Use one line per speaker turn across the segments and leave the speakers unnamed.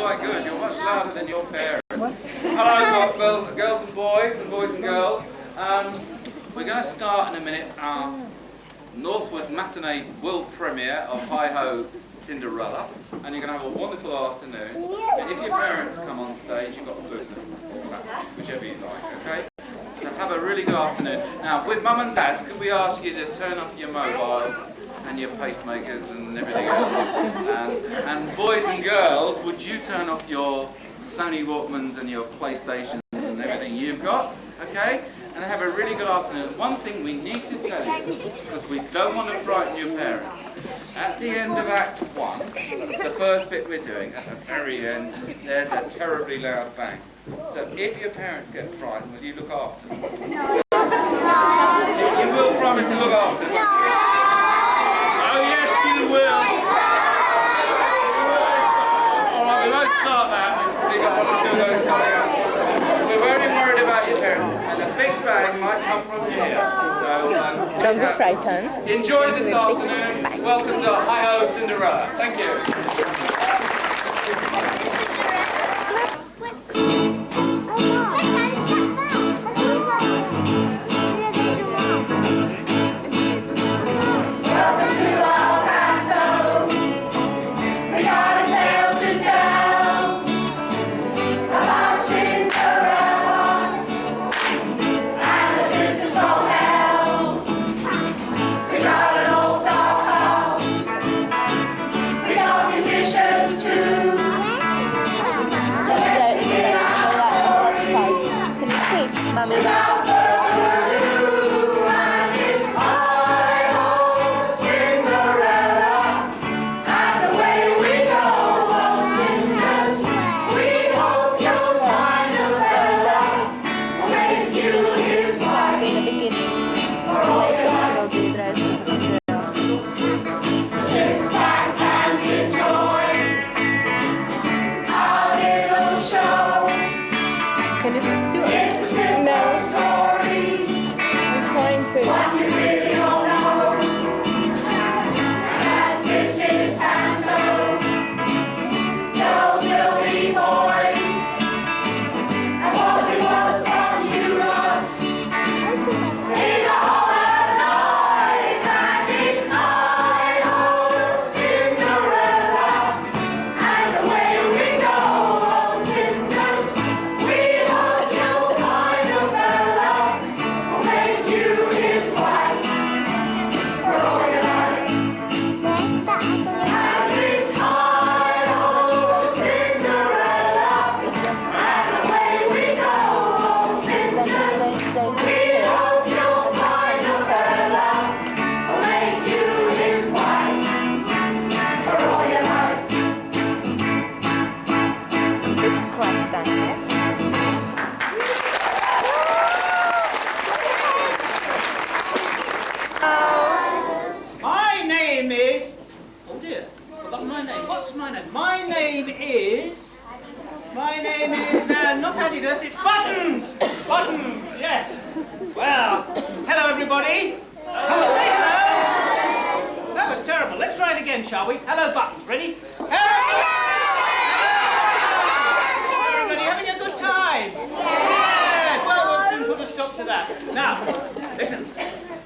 quite good. You're much louder than your parents. Hello, girls and boys and girls. We're going to start in a minute our Northwood matinee world premiere of Ho Cinderella, and you're going to have a wonderful afternoon. And if your parents come on stage, you've got to boot them, whichever you like, okay? So have a really good afternoon. Now, with mum and dads, could we ask you to turn off your mobiles and your pacemakers and everything else? And boys and girls, would you turn off your Sony Walkmans and your PlayStations and everything you've got, okay? And have a really good afternoon. There's one thing we need to tell you, because we don't want to frighten your parents. At the end of Act 1, the first bit we're doing, at the very end, there's a terribly loud bang. So if your parents get frightened, will you look after them? No. You will promise to look after them? Oh yes, you will. Alright, we won't start that. We've got one or two of those coming up. We're very worried about your parents. And the big bang might come from here. So
don't be frightened.
Enjoy this afternoon. Welcome to Ho Cinderella. Thank you.
Not Adidas, it's Buttons! Buttons, yes. Well, hello everybody. Come and say hello. That was terrible. Let's try it again, shall we? Hello, Buttons. Ready? Hello! Everybody having a good time? Yes, well, we'll soon put a stop to that. Now, listen.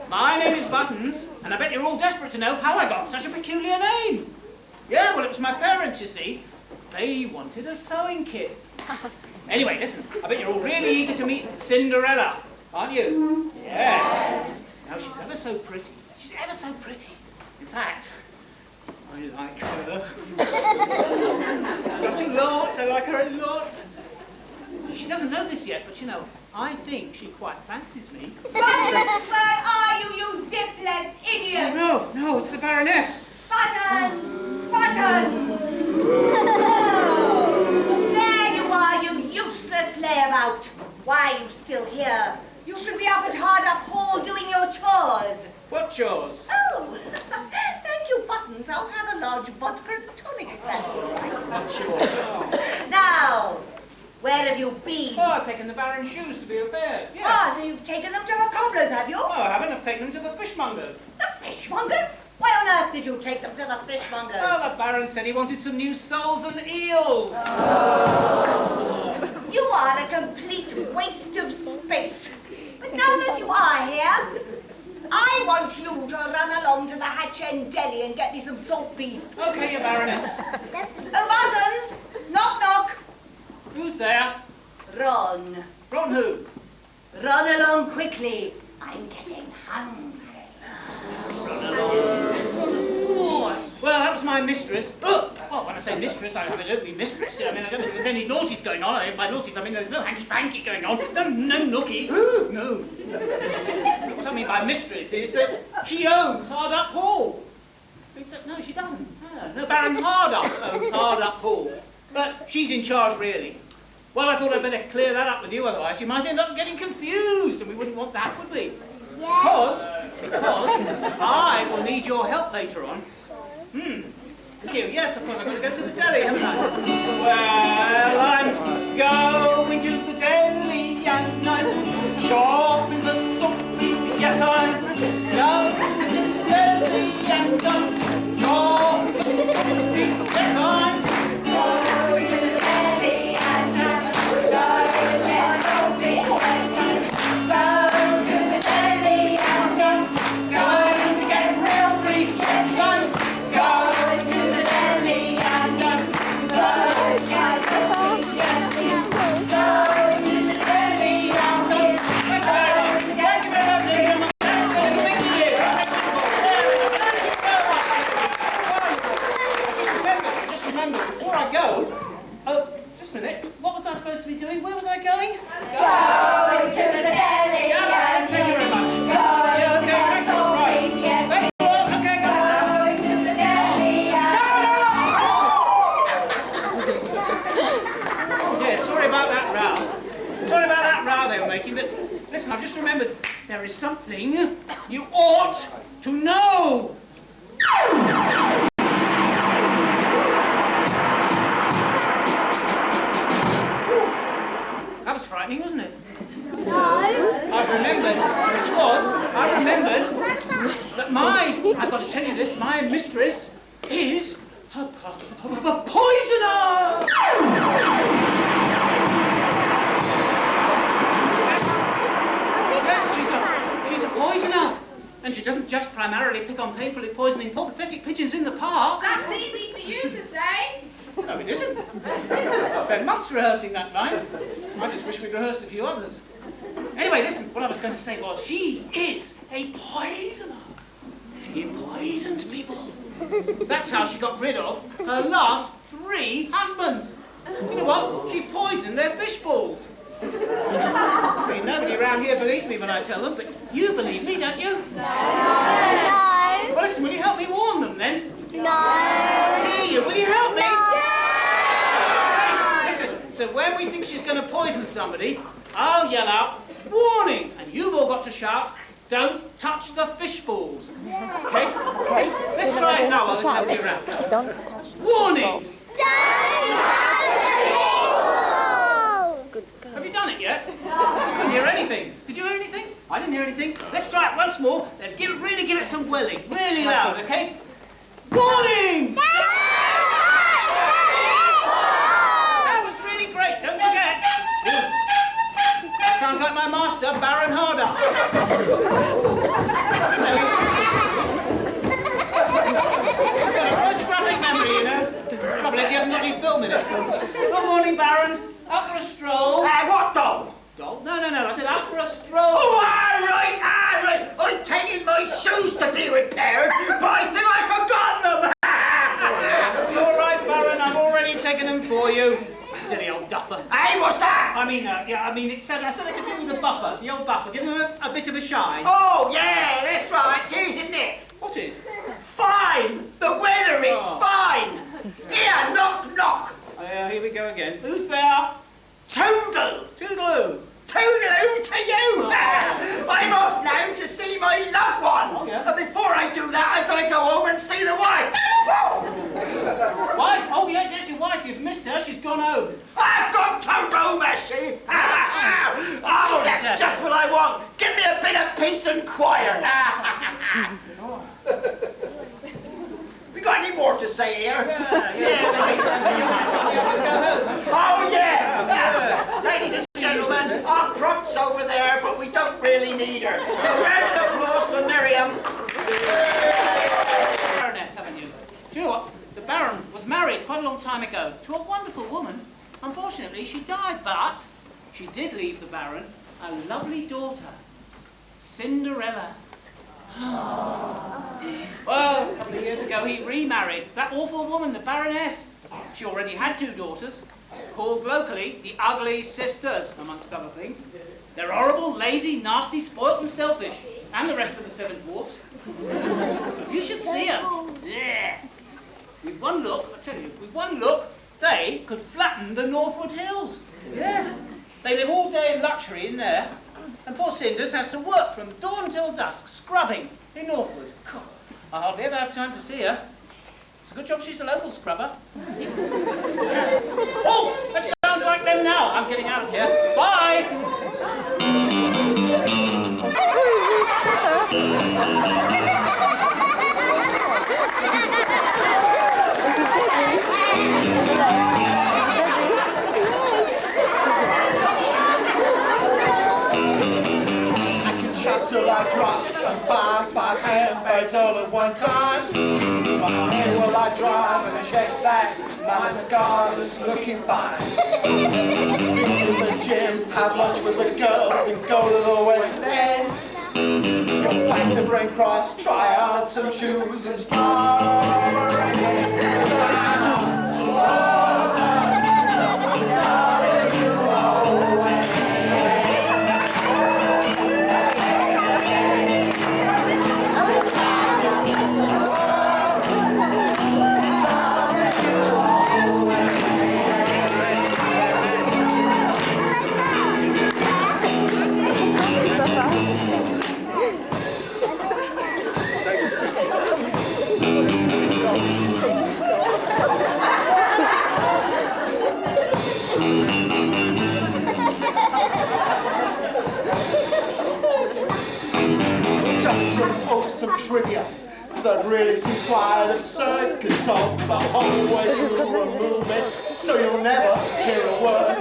My name is Buttons, and I bet you're all desperate to know how I got such a peculiar name. Yeah, well, it was my parents, you see. They wanted a sewing kit. Anyway, listen, I bet you're all really eager to meet Cinderella, aren't you? Yes. Now, she's ever so pretty. She's ever so pretty. In fact, I like her. Such a lot. I like her a lot. She doesn't know this yet, but you know, I think she quite fancies me.
Buttons, where are you, you zipless idiot?
Oh, no, it's the Baroness.
Buttons! Buttons! There you are, you useless layabout. Why are you still here? You should be up at Hardup Hall doing your chores.
What chores?
Oh, thank you, Buttons. I'll have a large vodka and tonic if that's all right.
What chores?
Now, where have you been?
Oh, I've taken the Baron's shoes to be repaired. Yes.
Ah, so you've taken them to the cobbler's, have you?
No, I haven't. I've taken them to the fishmonger's.
The fishmonger's? Why on on earth did you take them to the fishmongers?
Well, the Baron said he wanted some new soles and eels.
You are a complete waste of space. But now that you are here, I want you to run along to the Hatch End Deli and get me some salt beef.
Okay, your Baroness.
Oh, Buttons! Knock, knock!
Who's there?
Run.
From who?
Run along quickly. I'm getting hungry.
Oh, well, that was my mistress. Oh, well, when I say mistress, I don't mean mistress. I mean, I don't think there's any naughties going on. By naughties, I mean there's no hanky-panky going on. No nookie. No. What I mean by mistress is that she owns Hard Up Hall. Except, no, she doesn't. No, Baron Hardup owns Hard Up Hall. But she's in charge, really. Well, I thought I'd better clear that up with you, otherwise you might end up getting confused, and we wouldn't want that, would we? Because I will need your help later on. Thank you. Yes, of course, I've got to go to the deli, haven't I? Well, I'm going to the deli and I'm shopping for salt beef. Yes, I'm going to the deli and I'm shopping for salt beef. Yes, I'm going to the deli and I'm going to get salt beef. Yes, I'm going to the deli and I'm going to get real beef. Yes, I'm going to the deli and I'm going to get salt beef. Yes, I'm going to the deli and I'm going to get real beef. Just remember, before I go, just a minute, what was I supposed to be doing? Where was I going?
Going to the deli,
Yeah,
and
thank you very much.
going
Yeah,
to
okay,
get
thank you.
salt
Right.
beef, yes,
Thanks a lot. Okay, go on now.
going to the deli,
Yeah, sorry about that row. Sorry about that row they were making, but listen, I've just remembered there is something you ought to know. That was frightening, wasn't it? I've remembered, yes it was, I remembered that I've got to tell you this, my mistress is a poisoner! Yes, she's a poisoner. And she doesn't just primarily pick on painfully poisoning poor pathetic pigeons in the park.
That's easy for you to say.
No, it isn't. I spent months rehearsing that line. I just wish we'd rehearsed a few others. Anyway, listen, what I was going to say was she is a poisoner. She poisons people. That's how she got rid of her last 3 husbands. You know what? She poisoned their fish balls. I mean, nobody around here believes me when I tell them, but you believe me, don't you?
No.
Well, listen, will you help me warn them then?
No.
Hear you, will you help me?
No.
Listen, so when we think she's going to poison somebody, I'll yell out, warning! And you've all got to shout, don't touch the fish balls. Okay? Let's try it now while there's nobody around. Warning! Have you done it yet? I couldn't hear anything. Did you hear anything? I didn't hear anything. Let's try it once more. Then really give it some welling. Really loud, okay? Warning! That was really great. Don't forget. That sounds like my master, Baron Hardup. He's got a photographic memory, you know. The trouble is he hasn't got any film in it. Good morning, Baron. Out for a stroll.
What doll?
Doll? No. I said out for a stroll.
Oh, all right. I'm taking my shoes to be repaired, but I think I've forgotten them.
It's all right, Baron. I've already taken them for you. Silly old duffer.
Hey, what's that?
I mean, I said I could do with the buffer, the old buffer. Give him a bit of a shine.
Oh, yeah, that's right. It is, isn't it?
What is?
Fine. The weather, it's fine. Here, knock, knock.
Here we go again. Who's there?
Toodle.
Toodaloo.
Toodaloo to you. I'm off now to see my loved one.
Oh, yeah.
But before I do that, I've got to go home and see the wife.
Wife? Oh, yes, that's your wife. You've missed her. She's gone home.
I've gone to Rome, has she? Oh, that's just what I want. Give me a bit of peace and quiet. Our prop's over there, but we don't really need her. So round of applause for Miriam.
Baroness, haven't you? Do you know what? The Baron was married quite a long time ago to a wonderful woman. Unfortunately, she died, but she did leave the Baron a lovely daughter, Cinderella. Well, a couple of years ago, he remarried that awful woman, the Baroness. She already had 2 daughters, called locally the Ugly Sisters, amongst other things. They're horrible, lazy, nasty, spoilt and selfish, and the rest of the 7 dwarfs. You should see them. Yeah. With one look, I tell you, with one look, they could flatten the Northwood Hills. Yeah. They live all day in luxury in there, and poor Cinders has to work from dawn till dusk, scrubbing in Northwood. I hardly ever have time to see her. It's a good job she's a local scrubber. Oh, that sounds like them now. I'm getting out of here. Bye!
Till I drop and buy 5 handbags all at one time. Where will I drive and check that my mascara's looking fine? Into the gym, have lunch with the girls and go to the West End. Go back to Brent Cross, try on some shoes and start over again. Some trivia that really seems quite absurd. Can talk the whole way through a movie, so you'll never hear a word.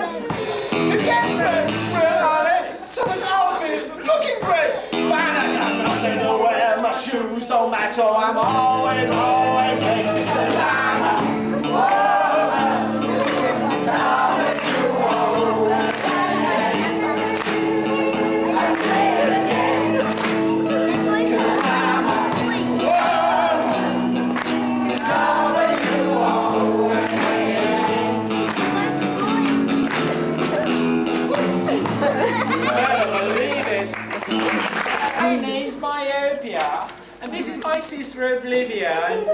To get dressed real early, so that I'll be looking great. But I got nothing to wear, my shoes don't match, so I'm always late. 'Cause I'm a woman, darling, you are. I say it again.
My name's Myopia, and this is my sister Oblivia, and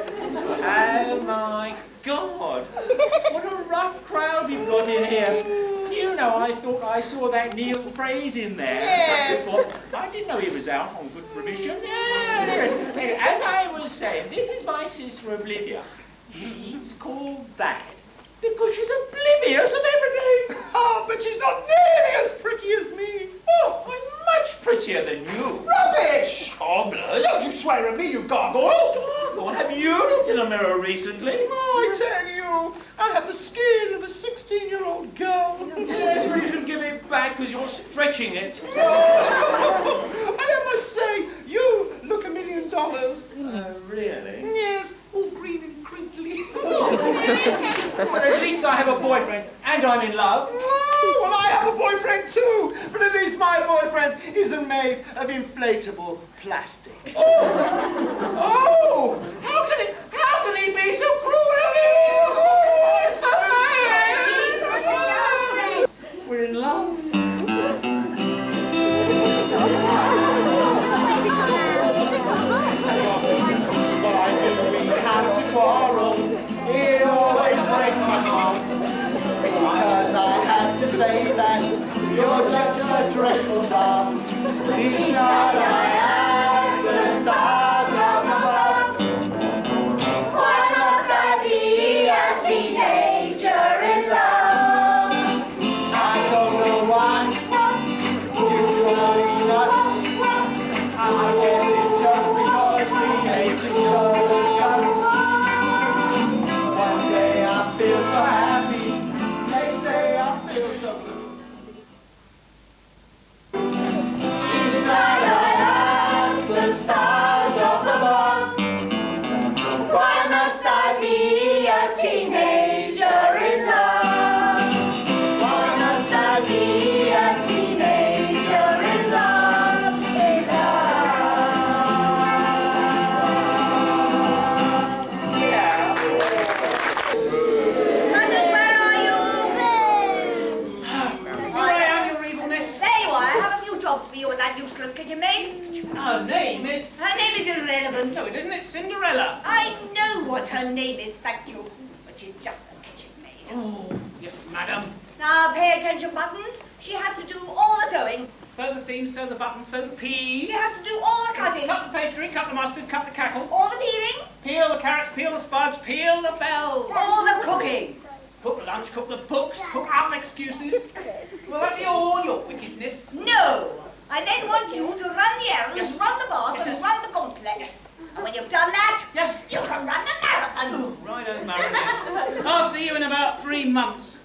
oh my God, what a rough crowd we've got in here. You know, I thought I saw that Neil Fraze in there.
Yes.
I didn't know he was out on good permission. Yeah, anyway, as I was saying, this is my sister Oblivia. She's called that because she's oblivious of everything.
Oh, but she's not nearly as pretty as me.
Oh, I'm much prettier than you.
Rubbish!
Cobblers?
Don't you swear at me, you gargoyle!
Gargoyle, have you looked in a mirror recently?
I tell you, I have the skin of a 16-year-old girl.
Yes, well, you should give it back because you're stretching it.
And I must say, you look $1 million.
Really?
Yes, all green and crinkly.
Well, at least I have a boyfriend and I'm in love.
Oh, well, I have a boyfriend too, but at least my boyfriend isn't made of inflatable plastic.
Oh! How can he be so cruel? We're in love.
Why do we have to quarrel? It always breaks my heart. Because I have to say that you're just a dreadful tart. Each night I ask the stars up above,
Why must I be a teenager in love?
I don't know why you drive me nuts. I guess it's just because we hate each other's guts. One day I feel so happy, next day I feel so blue.
her name is, thank you, but she's just a kitchen maid.
Oh, yes, madam.
Now, pay attention, Buttons. She has to do all the sewing.
Sew the seams, sew the buttons, sew the peas.
She has to do all the cutting.
Cut the pastry, cut the mustard, cut the cackle.
All the peeling.
Peel the carrots, peel the spuds, peel the bell.
All the cooking.
Cook the lunch, cook the books, cook up excuses. Will that be all your wickedness?
No. I then want you to run the errands,
Yes.
run the bath,
Yes,
and
yes.
run the gauntlet.
Yes.
And when you've done that,
Yes.
you can run the marathon.
Oh, righto, Marinette. I'll see you in about 3 months.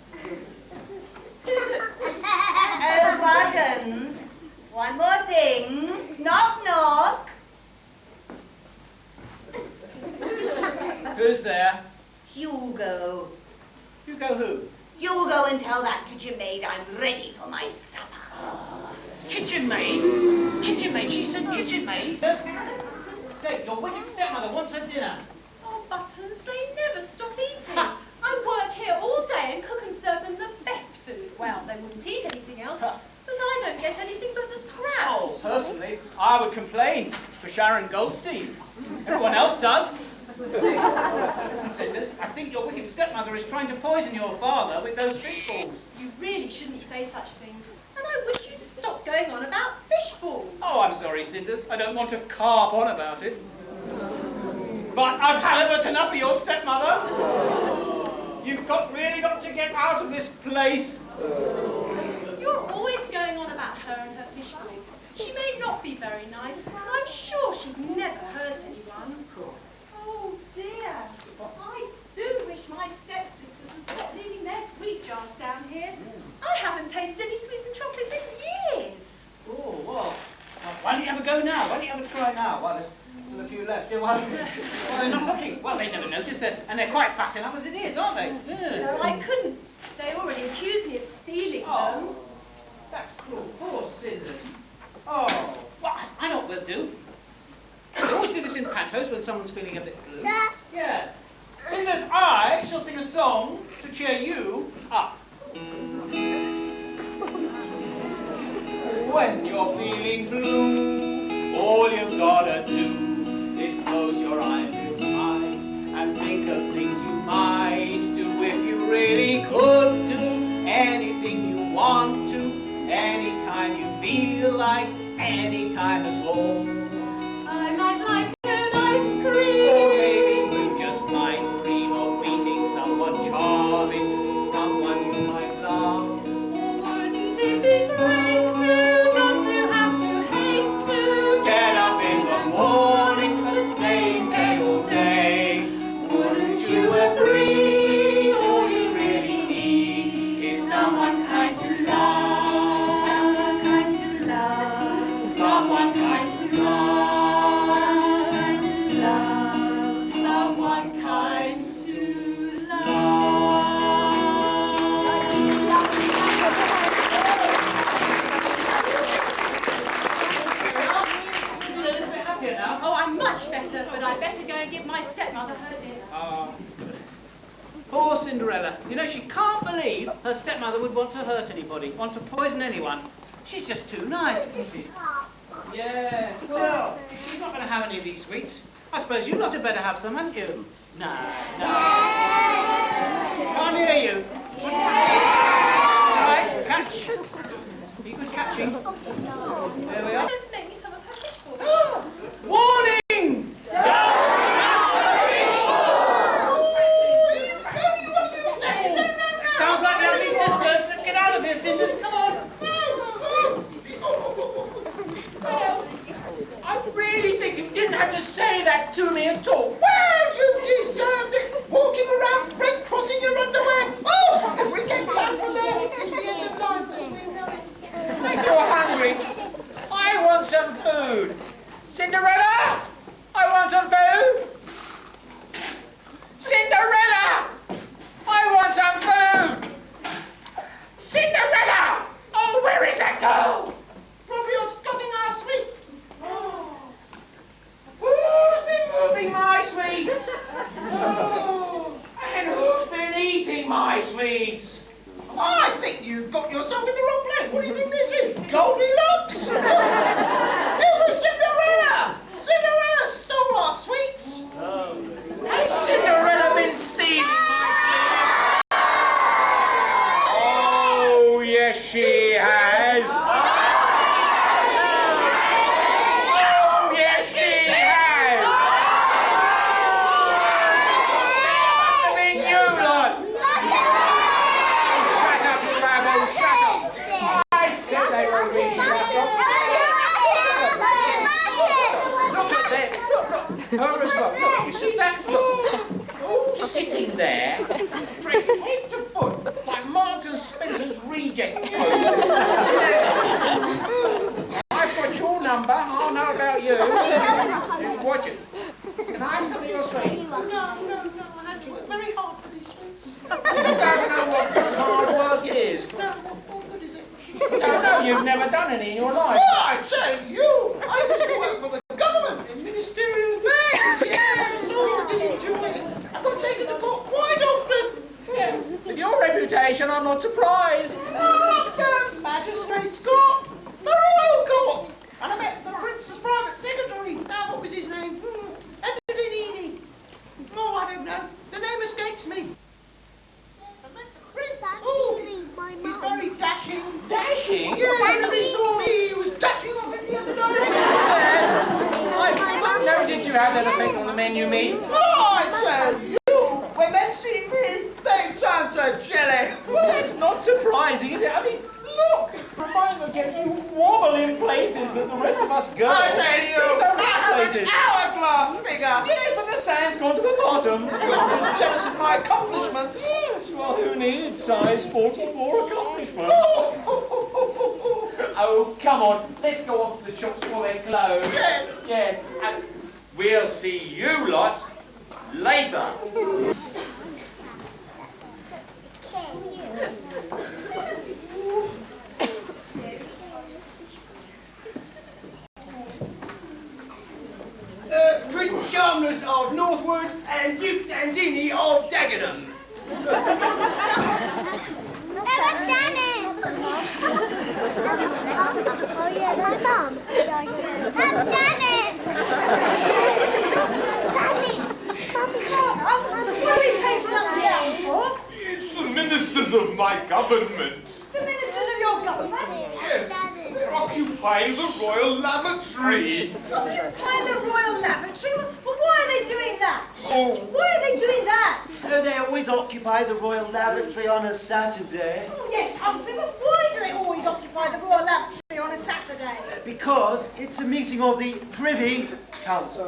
Oh, Buttons. One more thing. Knock, knock.
Who's there?
Hugo.
You go who?
You go and tell that kitchen maid I'm ready for my supper.
Kitchen maid? Kitchen maid? She said kitchen maid? Yes. Say, your wicked stepmother wants her dinner.
Oh, Buttons, they never stop eating. I work here all day and cook and serve them the best food. Well, they wouldn't eat anything else, but I don't get anything but the scraps.
Oh, personally, I would complain to Sharon Goldstein. Everyone else does. Listen, Cinders, I think your wicked stepmother is trying to poison your father with those fish balls.
You really shouldn't say such things. And I wish you'd stop going on about fish balls.
Oh, I'm sorry, Cinders. I don't want to carp on about it. But I've halibut enough for your stepmother. You've really got to get out of this place.
You're always going on about her and her fish balls. She may not be very nice, and I'm sure she'd never hurt anyone. Oh dear, I do wish my stepsisters would stop leaving their sweet jars down here. I haven't tasted any sweets and chocolates in years.
Oh, well, why don't you have a go now? Why don't you have a try now? Well, there's still a few left. Yeah, well, they're not looking. Well, they never noticed that, and they're quite fat enough as it is, aren't they? Yeah.
No, I couldn't. They already accused me of stealing them.
Oh, that's cruel. Poor Cinders. Oh, well, I know what we'll do. We always do this in pantos when someone's feeling a bit blue. Yeah. Cinders, I shall sing a song to cheer you up. When you're feeling blue, all you've gotta do is close your eyes real tight and think of things you might do if you really could do anything you want to, anytime you feel like, anytime at all.
I might like an ice cream.
Or maybe you just might dream of meeting someone charming, someone you might love.
Or wouldn't it be great to not to have to hate to
Get up in the morning and stay in bed all day. Wouldn't you agree? All you really need is someone kind to love.
someone kind to love,
Someone kind to love.
someone kind to love.
Feel a little bit happier now?
Oh, I'm much better, but I'd better go and give my stepmother her dinner.
Poor Cinderella. You know, she can't believe her stepmother would want to hurt anybody, want to poison anyone. She's just too nice, isn't she? Yes, well, she's not going to have any of these sweets. I suppose you lot had better have some, hadn't you? No, no. Can't hear you. What's the sweets? Right, catch. Be good catching. There we
Why
are.
don't you make me some of her fish balls?
Warning! Sounds like the ugly sisters. Let's get out of here, Cinders. Come on.
I really think you didn't have to say that to me at all.
Well, you deserved it. Walking around break crossing your underwear. Oh, if we get banned from there, it's the end of life as we know it.
If you're hungry, I want some food. Cinderella, I want some food. Cinderella, I want some food. Cinderella, oh, where is that girl?
Probably off scoffing our sweets.
Who's been moving my sweets? And who's been eating my sweets?
I think you've got yourself in the wrong place. What do you think this is? Goldilocks? It was Cinderella. Cinderella stole our sweets.
Has Cinderella Yes, she has. Oh, yes, she has. Must have been you lot. Shut up, you rabble, shut up. I said they were being left off. Look at them. Look, her as well. Look, you see that? Look. All sitting there, dressed head to foot, like Marks and Spencer's reject clothes. Yes. I've got your number, I'll know about you. Watch it. Can I have some of your sweets?
No, I had to work very hard for these sweets.
You don't know what good hard work is.
No, what good is it?
No, you've never done any in your life.
Oh, I tell you, I used to work for the government in ministerial affairs. Yes, oh, I did enjoy it. I got taken to court quite often.
Yeah. With your reputation, I'm not surprised.
Not the magistrate's court, the royal court. And I met the prince's private secretary. Now, what was his name? Edwin. Oh, I don't know. The name escapes me. Yes, I met the prince. Oh, he's very dashing.
Dashing?
Yes, and he saw me. He was dashing off in the other direction.
I've noticed you have that effect on the men you meet.
Oh, I tell you, when men see me, they turn to jelly.
Well, it's not surprising, is it? I mean, look, remind me again, you wobble in places that the rest of us girls.
I tell you, I have an
places.
hourglass figure.
Yes, but the sand's gone to the bottom.
You're just jealous of my accomplishments.
Yes, well, who needs size 44 accomplishments? Oh, come on, let's go off to the shops before they're closed.
Yeah.
Yes, and we'll see you lot later.
Prince Charmless of Northwood and Duke Dandini of Dagenham.
That's Janet! Oh yeah, that's Mum. That's Janet! Daddy!
What are we pacing up here for?
It's the ministers of my government.
The ministers of your government?
Yes, they're occupying the royal lavatory.
Occupy the royal lavatory? Well, why are they doing that?
Oh,
Why are they doing that?
So they always occupy the royal lavatory on a Saturday.
Oh, yes, Humphrey, but why do they always occupy the royal lavatory on a Saturday?
Because it's a meeting of the Privy Council.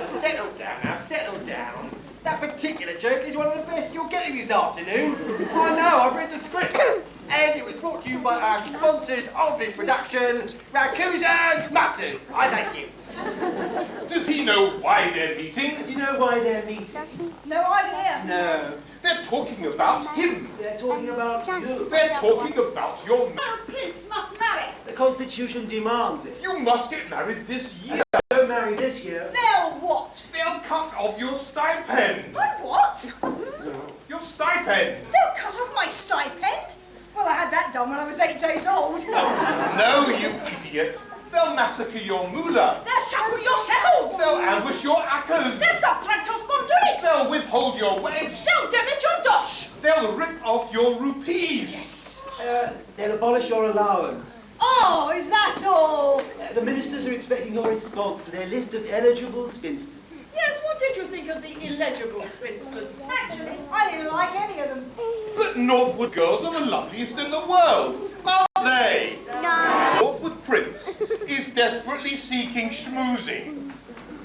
Settle down now, settle down. That particular joke is one of the best you're getting this afternoon. I know, I've read the script. And it was brought to you by our sponsors of this production, Raccoons and Mutters. I thank you.
does he know why they're meeting?
Do you know why they're meeting?
No idea.
No.
They're talking about him.
They're talking about you.
They're talking about your
Our prince must marry.
The Constitution demands it.
You must get married this year.
Don't marry this year.
They'll what?
They'll cut off your stipend.
My what?
Your stipend.
They'll cut off my stipend? Well, I had that done when I was 8 days old.
No, you idiot. They'll massacre your moolah.
They'll shackle your shackles.
They'll ambush your accas.
They'll subtract your spondylics.
They'll withhold your wedge.
They'll damage your dosh.
They'll rip off your rupees.
They'll abolish your allowance.
Oh, is that all?
The ministers are expecting your response to their list of eligible spinsters.
Yes, what did you think of the illegible spinsters? Actually, I didn't like any of them.
But Northwood girls are the loveliest in the world, aren't they?
No.
Northwood Prince is desperately seeking schmoozing.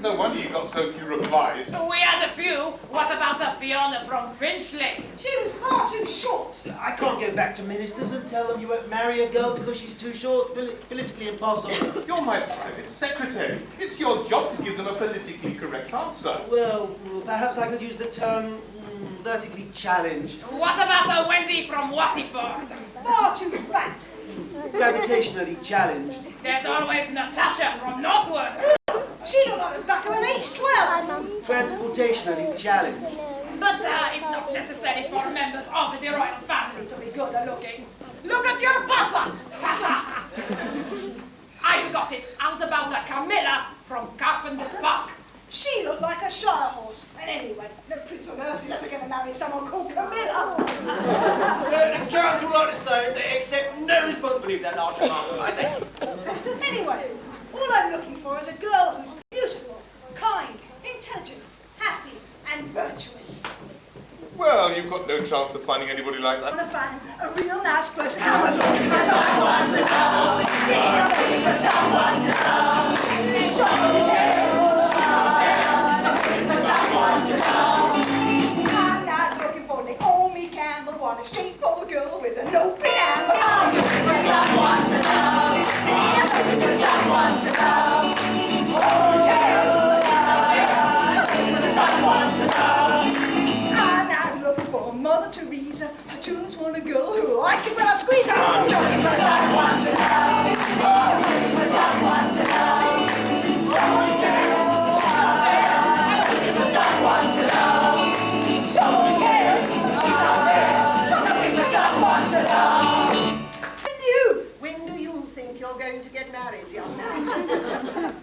No wonder you got so few replies.
We had a few. What about a Fiona from Finchley?
She was far too short.
I can't go back to ministers and tell them you won't marry a girl because she's too short. Politically impossible.
You're my private secretary. It's your job to give them a politically correct answer.
Well, perhaps I could use the term vertically challenged.
What about a Wendy from Wattyford?
Far too fat.
Gravitationally challenged.
There's always Natasha from Northwood.
She looked like the back of an H12.
Transportationally challenged.
But it's not necessary for members of the royal family to be good looking. Look at your papa! I got it. I was about a Camilla from Carpenter's Park.
She looked like a shire horse. And anyway, no prince on earth is ever going to marry someone called Camilla.
The with that last remark, I think.
Anyway, all I'm looking for is a girl who's beautiful, kind, intelligent, happy, and virtuous.
Well, you've got no chance of finding anybody like
I
that.
want to find a real nice person. I'm looking for someone to love. Yeah, I'm looking for someone to love. I'm not looking for Naomi Campbell, want a straightforward girl with an open hand. I'm looking for someone to love. Yeah, I'm looking for someone to love. Someone cares I'm looking for someone to love. I'm not looking for Mother Teresa. I just want a girl who likes it when I squeeze her. I'm looking for someone to love. I'm looking for someone to love. Someone cares I'm looking for someone to love. Someone cares but she's not there. I'm looking for someone to love.
When do you think you're going to get married, young man?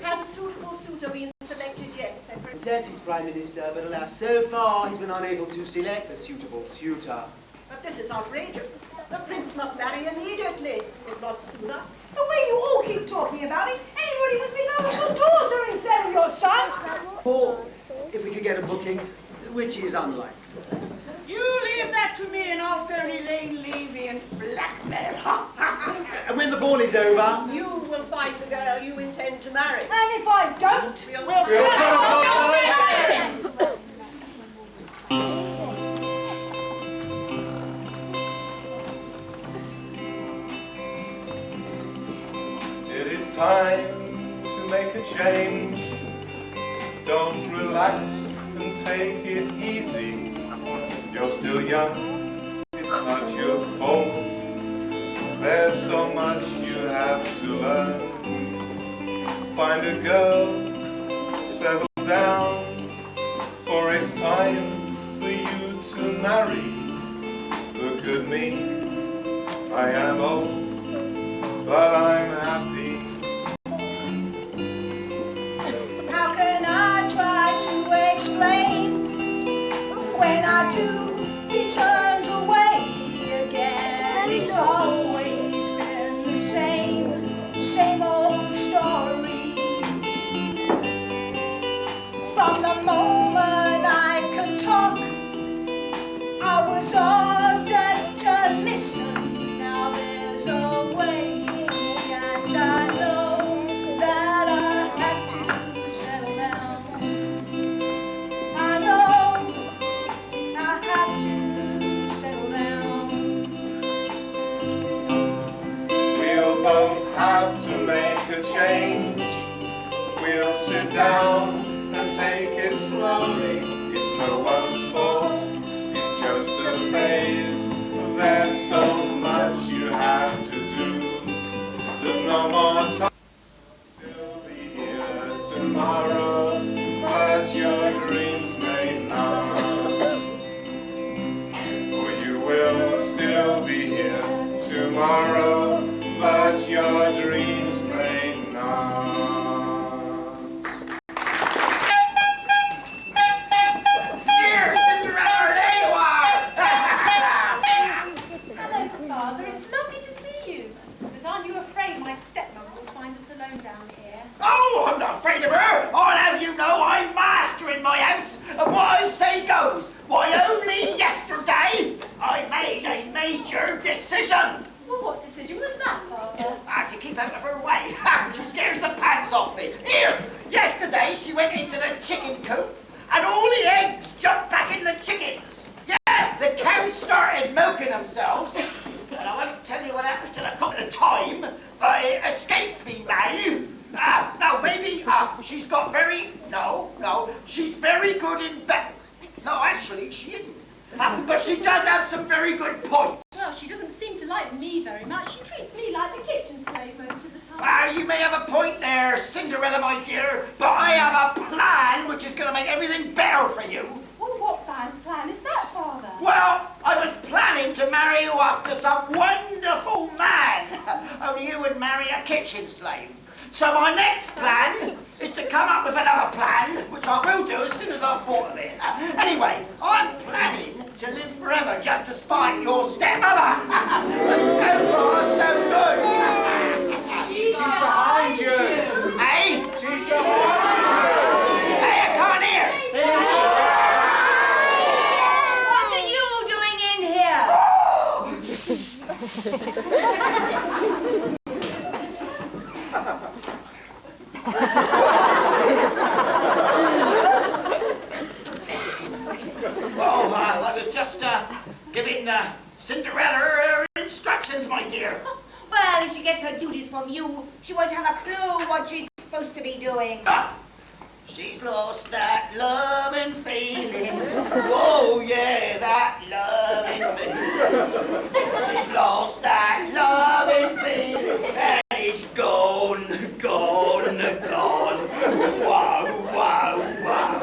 Has a suitable suitor been selected yet, Secretary?
Yes, he's Prime Minister, but alas, so far he's been unable to select a suitable suitor.
But this is outrageous. The prince must marry immediately, if not sooner.
The way you all keep talking about me, anybody would think I was your daughter instead of your son.
Or, if we could get a booking, which is unlikely.
You leave that to me and I'll phony Lane Levy and blackmail.
And when the ball is over,
You will find the girl you intend to marry.
And if I don't,
We'll
It is time to make a change. Don't relax and take it easy. You're still young, it's not your fault. There's so much you have to learn. Find a girl, settle down, for it's time for you to marry. Look at me, I am old, but I'm happy.
how can I try to explain? When I do, he turns away again. It's always been the same old story. From the moment I could talk, I was ordered to listen. Now there's a way, and I know that I have to settle down. I know I have to settle down.
We'll both have to make a change. We'll sit down and take it slowly. It's no one's fault, it's just a phase. There's so much you have to do. There's no more time. Still be here tomorrow, but your dreams may not. For you will still be here tomorrow, but your dreams may not.
Dear Cinderella, there you are!
Hello, Father. It's lovely to see you. But aren't you afraid my stepmother will find us alone down here?
Oh, I'm not afraid of her. I'll have you know I'm master in my house, and what I say goes. Why, only yesterday I made a major decision.
Well, what decision was that, Father?
To keep out of her way. She scares the pants off me. Here, yesterday she went into the chicken coop, and all the eggs jumped back in the chickens. Yeah, the cows started milking themselves. And I won't tell you what happened till I got the time, but it escapes me now. No, maybe she's got very... No, she's very good in bed. No, actually, she isn't. But she does have some very good points.
Well, she doesn't seem to like me very much. She treats me like the kitchen slave most of the time.
You may have a point there, Cinderella, my dear, but I have a plan which is going to make everything better for you.
Well, what plan is that, Father?
Well, I was planning to marry you off to some wonderful man. Only you would marry a kitchen slave. So my next plan is to come up with another plan, which I will do as soon as I've thought of it. Anyway, I'm planning to live forever just to spite your stepmother. And so far, so good.
Oh, I was just giving Cinderella her instructions, my dear.
Well, if she gets her duties from you, she won't have a clue what she's supposed to be doing.
She's lost that loving feeling. Oh, yeah, that loving feeling. She's lost that loving feeling. And it's gone, gone, gone. Wow, wow, wow.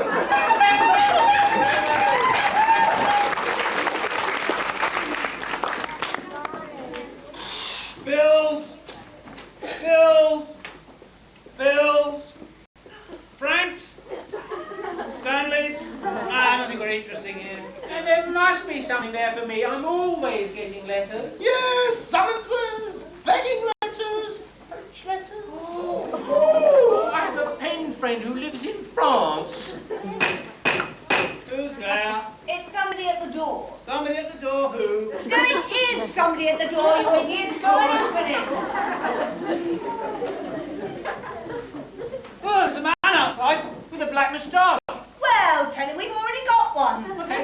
Bills, bills, bills, Franks, Stanleys. Nothing very interesting here.
And there must be something there for me. I'm always getting letters.
Yes, summonses, begging letters, coach letters.
Oh, I have a pen friend who lives in France.
Who's there?
It's somebody at the door.
Somebody at the door who?
No, it is somebody at the door, you idiot. Go and open it.
Oh, there's a man outside with a black moustache.
Well, tell him we've already got one.
Okay.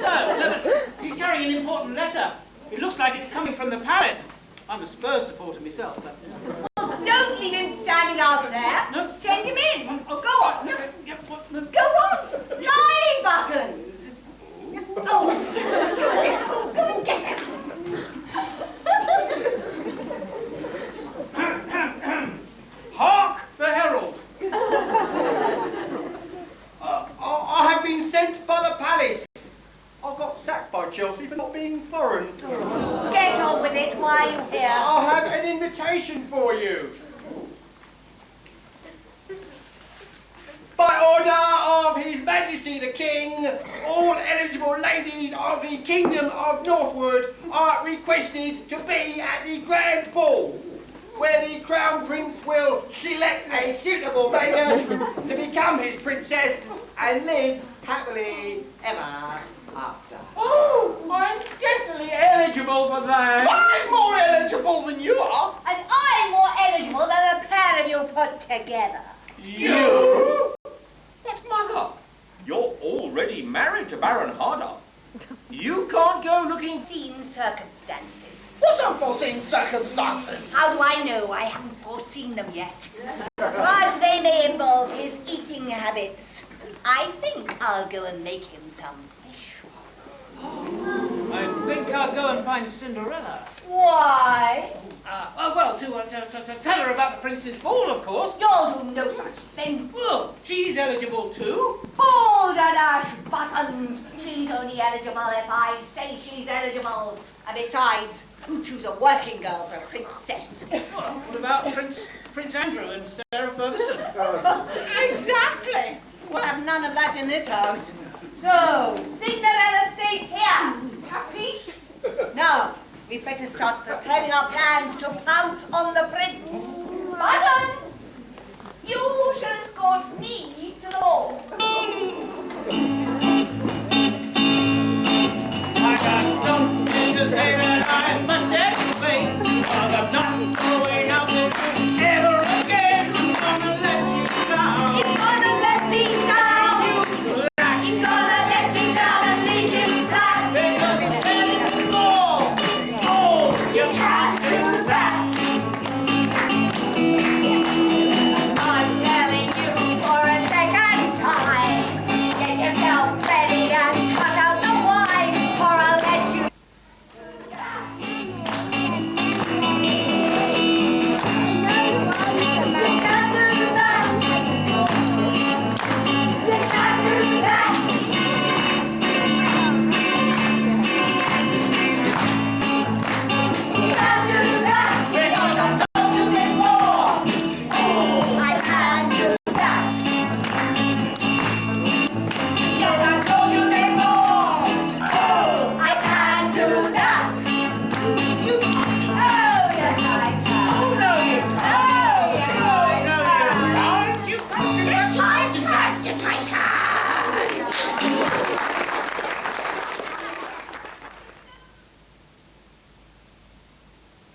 No, but he's carrying an important letter. It looks like it's coming from the palace. I'm a Spurs supporter myself, but...
Well, don't leave him standing out there.
No.
Send him in.
Oh,
Go on.
okay, yep, what, no.
Go on. Lie, Buttons. Oh, stupid fool. Go and get him.
Hark the herald.
I have been sent by the palace. I got sacked by Chelsea for not being foreign.
Get on with it. Why are you here?
I have an invitation for you. By order of His Majesty the King, all eligible ladies of the Kingdom of Northwood are requested to be at the Grand Ball, where the Crown Prince will select a suitable maiden to become his princess and live happily ever after.
Oh, I'm definitely eligible for that.
I'm more eligible than you are.
And I'm more eligible than the pair of you put together.
You?
But Mother, you're already married to Baron Harder. You can't go looking...
Seen circumstances.
What unforeseen circumstances?
How do I know? I haven't foreseen them yet. But they may involve his eating habits. I think I'll go and make him some fish.
I think I'll go and find Cinderella.
Why?
To tell her about the prince's ball, of course.
You'll do no such thing.
Well, she's eligible too.
Hold her dash, Buttons. She's only eligible if I say she's eligible. And besides, who choose a working girl for a princess?
What about Prince Andrew and Sarah Ferguson?
Exactly. We'll have none of that in this house. So, Cinderella stays here. Capiche? Now, we'd better start preparing our plans to pounce on the prince. Buttons, you shall escort me to the ball.
I got something to say that I must explain, 'cause I'm not going out with you ever again. I'm gonna let you down.
He's gonna let me down. He's gonna let you down and leave him flat.
Because he said it before. Oh, you can't do that.
I'm telling you for a second time. Get yourself ready and cut out the wine, or I'll let you.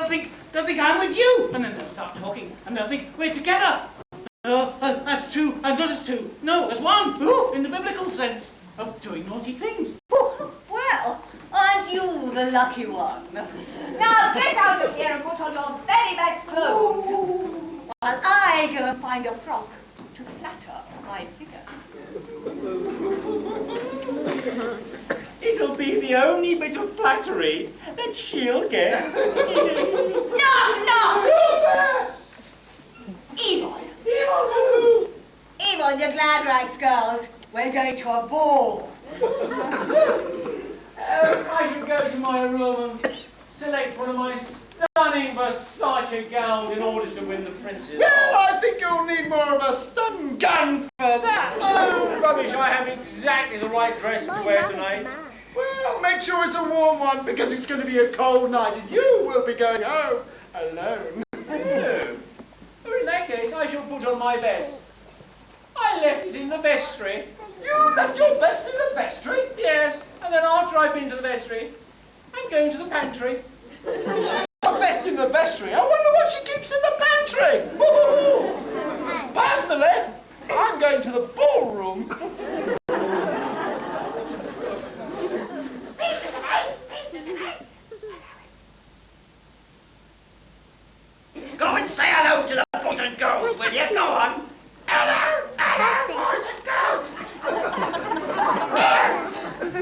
they'll think I'm with you. And then they'll start talking, and they'll think we're together. As two, and not as two. No, as one. In the biblical sense of doing naughty things.
Well, aren't you the lucky one? Now get out of here and put on your very best clothes, while I go and find a frock to flatter my figure.
It'll be the only bit of flattery that she'll get.
Knock! Yvonne. Yvonne, your glad rags girls. We're going to a ball.
I should go to my room and select one of my stunning Versace gowns in order to win the princess.
Well, I think you'll need more of a stun gun for that.
Oh, rubbish, I have exactly the right dress to wear tonight.
Well, make sure it's a warm one, because it's going to be a cold night and you will be going home alone.
Oh. Well, in that case, I shall put on my vest. I left it in the vestry.
You left your vest in the vestry?
Yes, and then after I've been to the vestry, I'm going to the pantry.
She's got a vest in the vestry. I wonder what she keeps in the pantry. Personally, I'm going to the ballroom.
Go and say hello to the boys and girls, will you? Go on. Hello, boys and girls.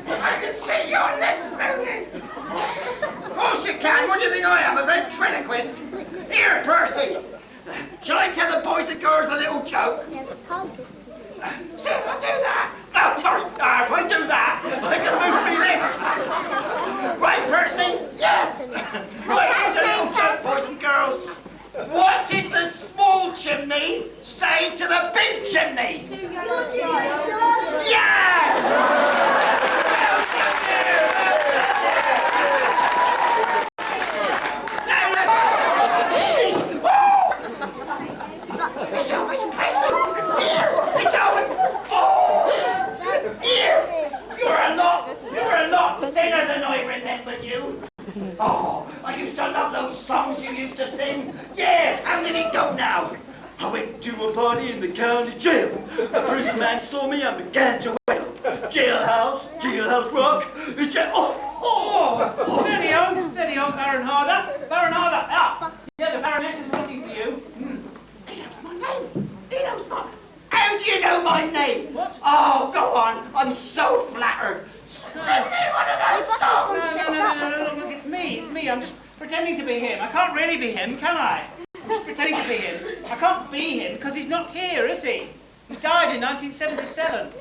Here, I can see your lips moving. Of course you can. What do you think I am, a ventriloquist? Here, Percy. Shall I tell the boys and girls a little joke? See if I do that. No, sorry. If I do that, I can move my lips. Right, Percy? Yeah. Right, here's a little joke, boys and girls. What did the small chimney say to the big chimney? Yeah! It's Elvis Presley! Here! It's Elvis! Oh! Here! You're a lot thinner than I remembered you. Oh, I used to love those songs you used to sing. Yeah, how did it go now? I went to a party in the county jail. A prison man saw me and began to wail. Jailhouse rock.
Steady on, Baron Harder. Baron Harder, yeah, the Baroness is looking for you.
He knows my name. He knows my... How do you know my name?
What?
Oh, go on. I'm so flattered. Sing me one of those songs.
No, look, it's me. I'm just pretending to be him. I can't really be him, can I? I'm just pretending to be him. I can't be him because he's not here, is he? He died in 1977.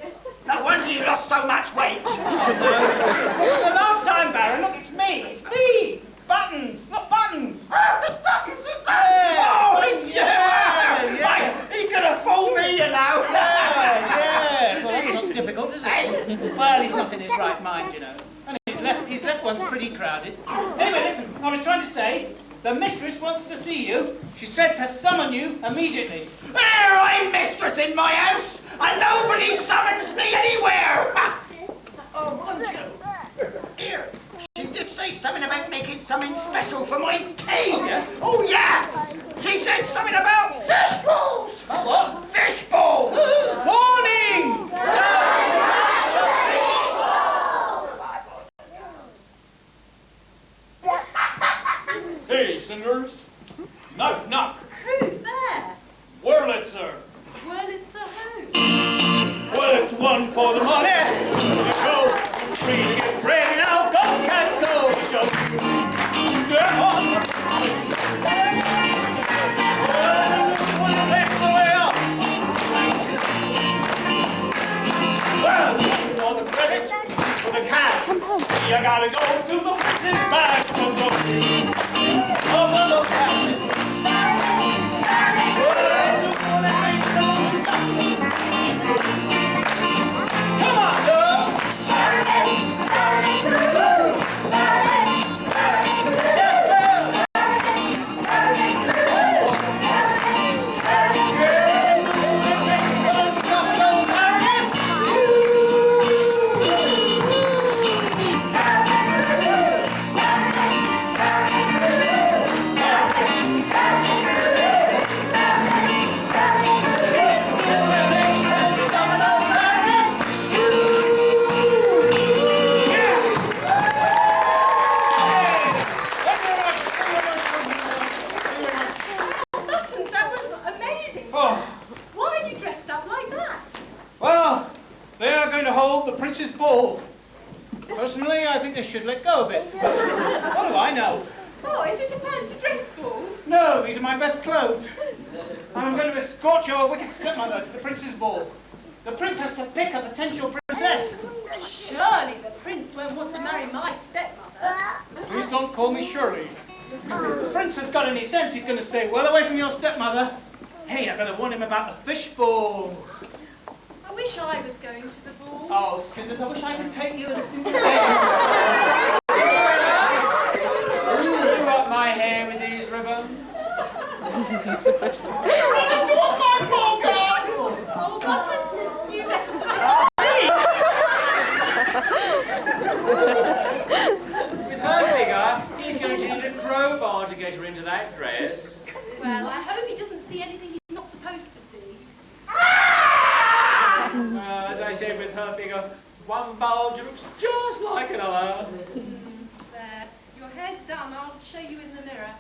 No wonder you lost so much weight.
The last time, Baron, look, it's me. It's me. Buttons, not buttons.
Oh, there's buttons, is there?
Yeah,
Oh, it's you.
yeah.
Right, he could have fooled me, you know.
Yes. Well, that's not difficult, is it? Well, he's not in his right mind, you know. And his left one's pretty crowded. Anyway, listen, I was trying to say, the mistress wants to see you. She said to summon you immediately.
There, I'm mistress in my house, and nobody summons me anywhere. Oh, mind you. Here, she did say something about making something special for my tea.
Yeah?
Oh, yeah. She said something about fish balls.
Oh, what?
Fish balls.
Warning!
Hey, Cinders. Knock, knock.
Who's there?
Wurlitzer.
Wurlitzer who?
Well, it's one for the money. Let's go. Three to get ready now. Go, cats, go. Go. Get on. That's the way up. Well, for the credit, for the cash. You gotta go to the prince's bash. Go. Over the cash. Come on, girls!
think they should let go a bit. But what do I know?
Oh, is it a fancy dress ball?
No, these are my best clothes. I'm going to escort your wicked stepmother to the prince's ball. The prince has to pick a potential princess.
Surely the prince won't want to marry my stepmother.
Please don't call me Shirley. If the prince has got any sense, he's going to stay well away from your stepmother. Hey, I've got to warn him about the fish balls.
I wish I was going to the ball.
Oh, Cinders, I wish I could take you instead.
Do up my hair with these ribbons.
Oh, Buttons, you better do it.
With her figure, he's going to need a crowbar to get her into that dress.
Well, I hope he doesn't see anything he's not supposed to see.
As I said, with her figure, one bulge looks just like another.
There, your hair's done. I'll show you in the mirror.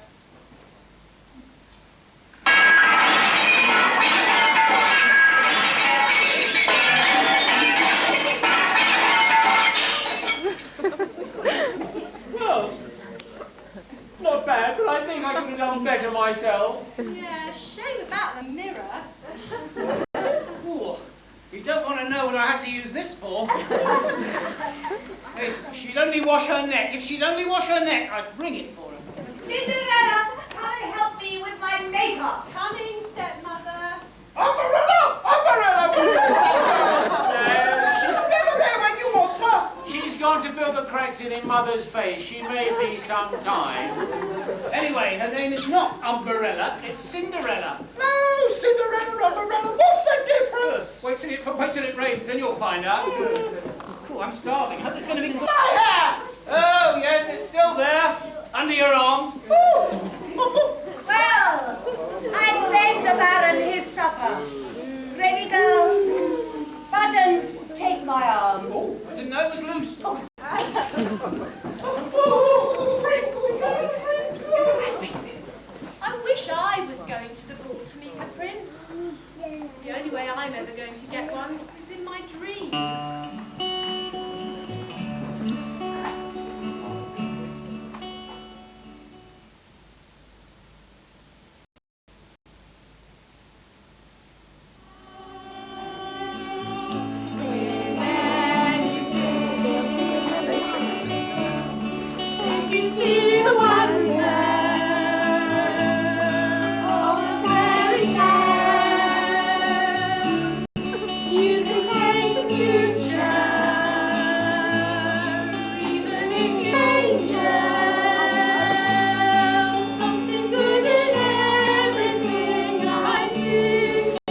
Well, not bad, but I think I could have done better myself.
Yeah, shame about the mirror.
Ooh, you don't want to know what I had to use this for. Hey, she'd only wash her neck. If she'd only wash her neck, I'd bring it for her.
Cinderella, come and help me with my makeup.
Coming, stepmother.
Umbrella! Umbrella! Where is that girl? She's never there when you want her.
She's gone to fill the cracks in her mother's face. She may be some time.
Anyway, her name is not Umbrella, it's Cinderella.
No, Cinderella, Umbrella. What's the difference?
Wait till it rains, then you'll find out. Oh, I'm starving. I hope there's going to be...
My hair!
Oh, yes, it's still there. Under your arms.
Well, I begged the Baron his supper. Ready, girls? Buttons, take my arm.
Oh, I didn't know it was loose.
I wish I was going to the ball to meet the prince. The only way I'm ever going to get one is in my dreams. If you see the wonder of a fairy tale, you can take the future, even if you angels, something good in everything I see. I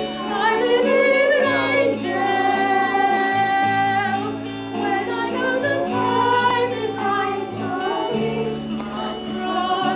believe in angels when I know the time is right for me. I'm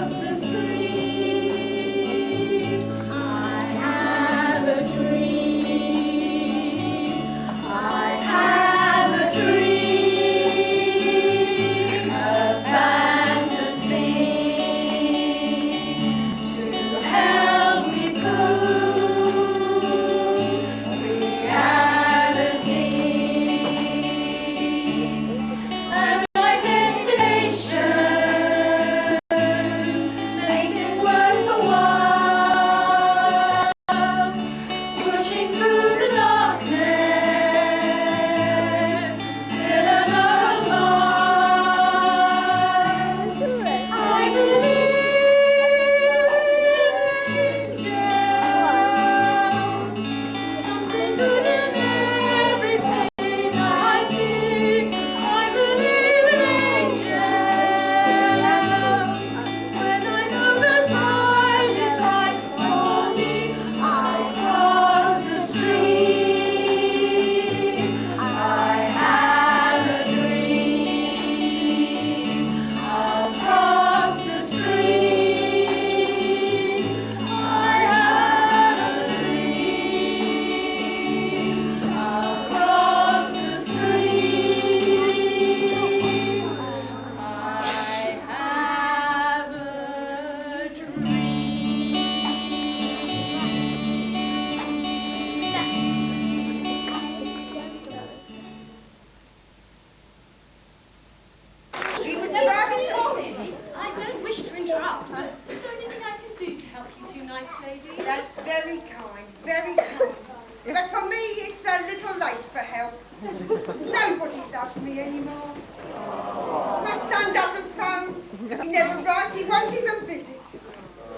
He never writes, he won't even visit.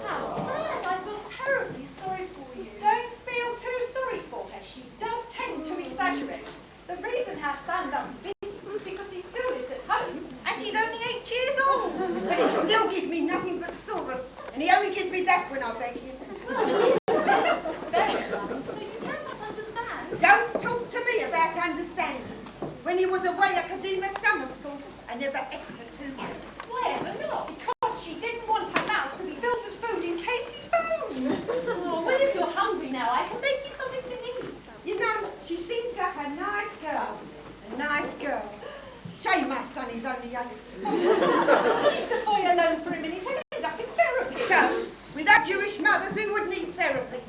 How sad. I feel terribly sorry for you.
Don't feel too sorry for her. She does tend to exaggerate. The reason her son doesn't visit is because he still lives at home and he's only 8 years old.
But he still gives me nothing but solace, and he only gives me that when I beg him.
Well, he is very kind, so you cannot understand.
Don't talk to me about understanding. When he was away at Kadima summer school, I never ate for 2 weeks.
Why ever not?
Because she didn't want her mouth to be filled with food in case he phones.
Oh, well, if you're hungry now, I can make you something to eat.
You know, she seems like a nice girl. A nice girl. Shame my son is only 8.
Leave the boy alone for a minute and end up in therapy.
So, without Jewish mothers, who would need therapy?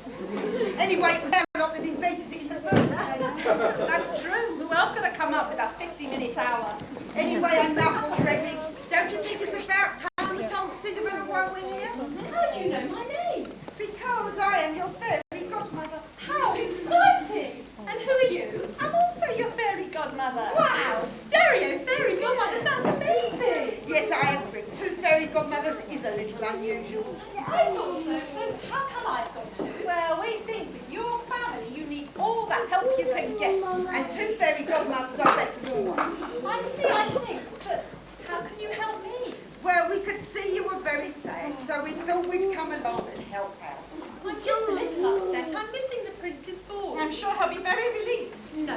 Anyway, it was our lot that invented it in the first place.
That's true. Who else could have come up with a 50-minute hour?
Anyway, enough already. Don't you think it's about time we told Cinderella why we're here?
How do you know my name?
Because I am your fairy godmother.
How exciting! And who are you?
I'm also your fairy godmother.
Wow, stereo fairy godmothers, that's amazing!
Yes, I agree. 2 fairy godmothers is a little unusual.
I thought so, so how come I've got 2?
Well, we think with your family you need all the help you can get.
And 2 fairy godmothers are better than 1.
I see, I think, but how can you help me?
Well, we could see you were very sad, so we thought we'd come along and help out.
I'm just a little upset. I'm missing the prince's ball.
I'm sure he'll be very relieved.
No,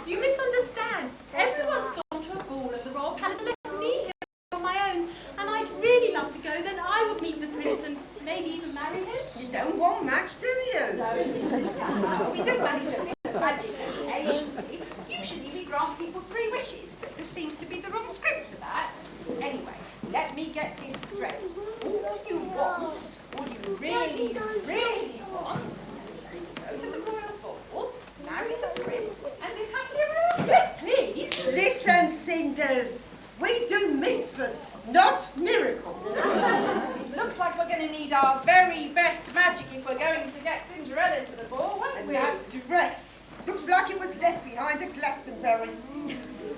you misunderstand. Everyone's gone to a ball at the Royal Palace and left me here on my own. And I'd really love to go, then I would meet the prince and maybe even marry him.
You don't want much, do you?
Don't listen to her. We do manage a bit of magic occasionally. Usually we grant people 3 wishes, but this seems to be the wrong script for that. Anyway, let me get this straight. All you want, all you really, really want, is to go to the royal ball, marry the prince, and live happily ever after.
Yes, please.
Listen, Cinders. We do mitzvahs, not miracles.
Looks like we're going to need our very best magic if we're going to get Cinderella to the ball, won't
And
we?
that dress looks like it was left behind at Glastonbury.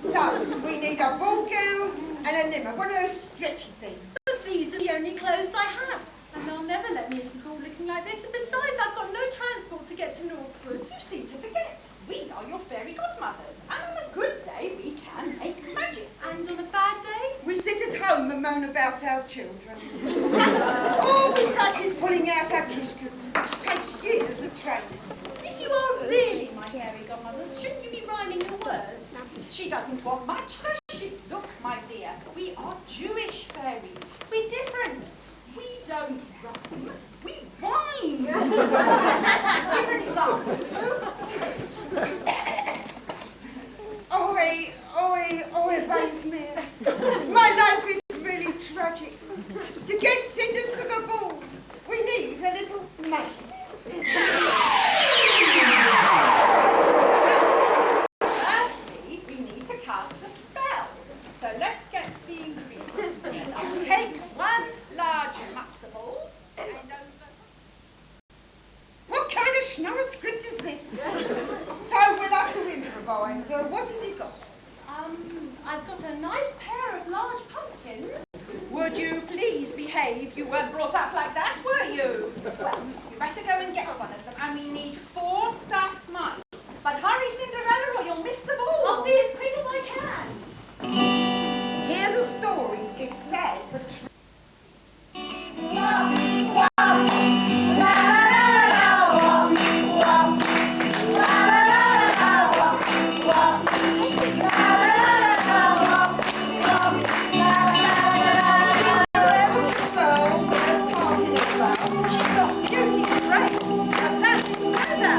So, we need a ball gown and a limmer, one of those stretchy things.
But these are the only clothes I have. And they'll never let me into the ball looking like this. And besides, I've got no transport to get to Northwood.
You seem to forget. We are your fairy godmothers. And on a good day, we can make magic.
And on a bad day?
We sit at home and moan about our children. Or we practice pulling out our kishkas, which takes years of training.
If you are really my fairy godmothers, shouldn't you be rhyming your words?
She doesn't want much, does she? Look, my dear, we are Jewish fairies. We're different. We don't rhyme, we whine. Give her an example.
Oi, oi, oi, Weismere. My life is really tragic. To get Cinders to the ball, we need a little magic.
Firstly, we need to cast a spell. So let's get the ingredients together. Take 1 large matzo ball and over...
What kind of schnorrer script is this? So we'll have to improvise. What have you got?
I've got a nice pair of large pumpkins.
Would you please behave? You weren't brought up like that, were you? Well, you better go and get one of them. And we need 4 stuffed mice. But hurry, Cinderella, or you'll miss the ball.
I'll be as quick as I can.
Here's a story. It's sad but true.
She's got beauty and grace. Her plan is murder.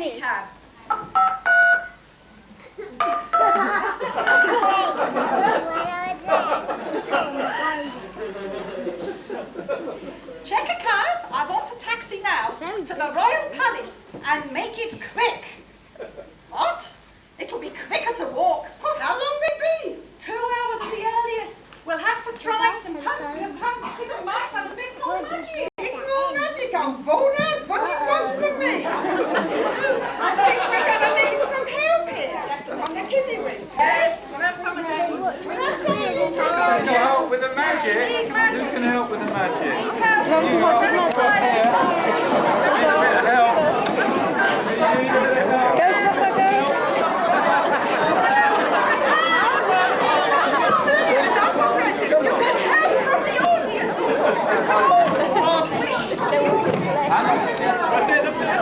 taxi cab. Checker cars, I want a taxi now to the Royal Palace and make it quick. What? It'll be quicker to walk.
How long they be?
2 hours at the earliest. We'll have to try some pumpkin spice and a bit more magic.
Bit more magic, I'm falling out. What do you want from me? I think we're going to need some help here. On the kiddie whip.
Yes, we'll have some of them.
We'll have some of you.
Who can help with the magic? Who can help with the magic?
Very tired.
Need a bit of help. You need a bit of help. That's it.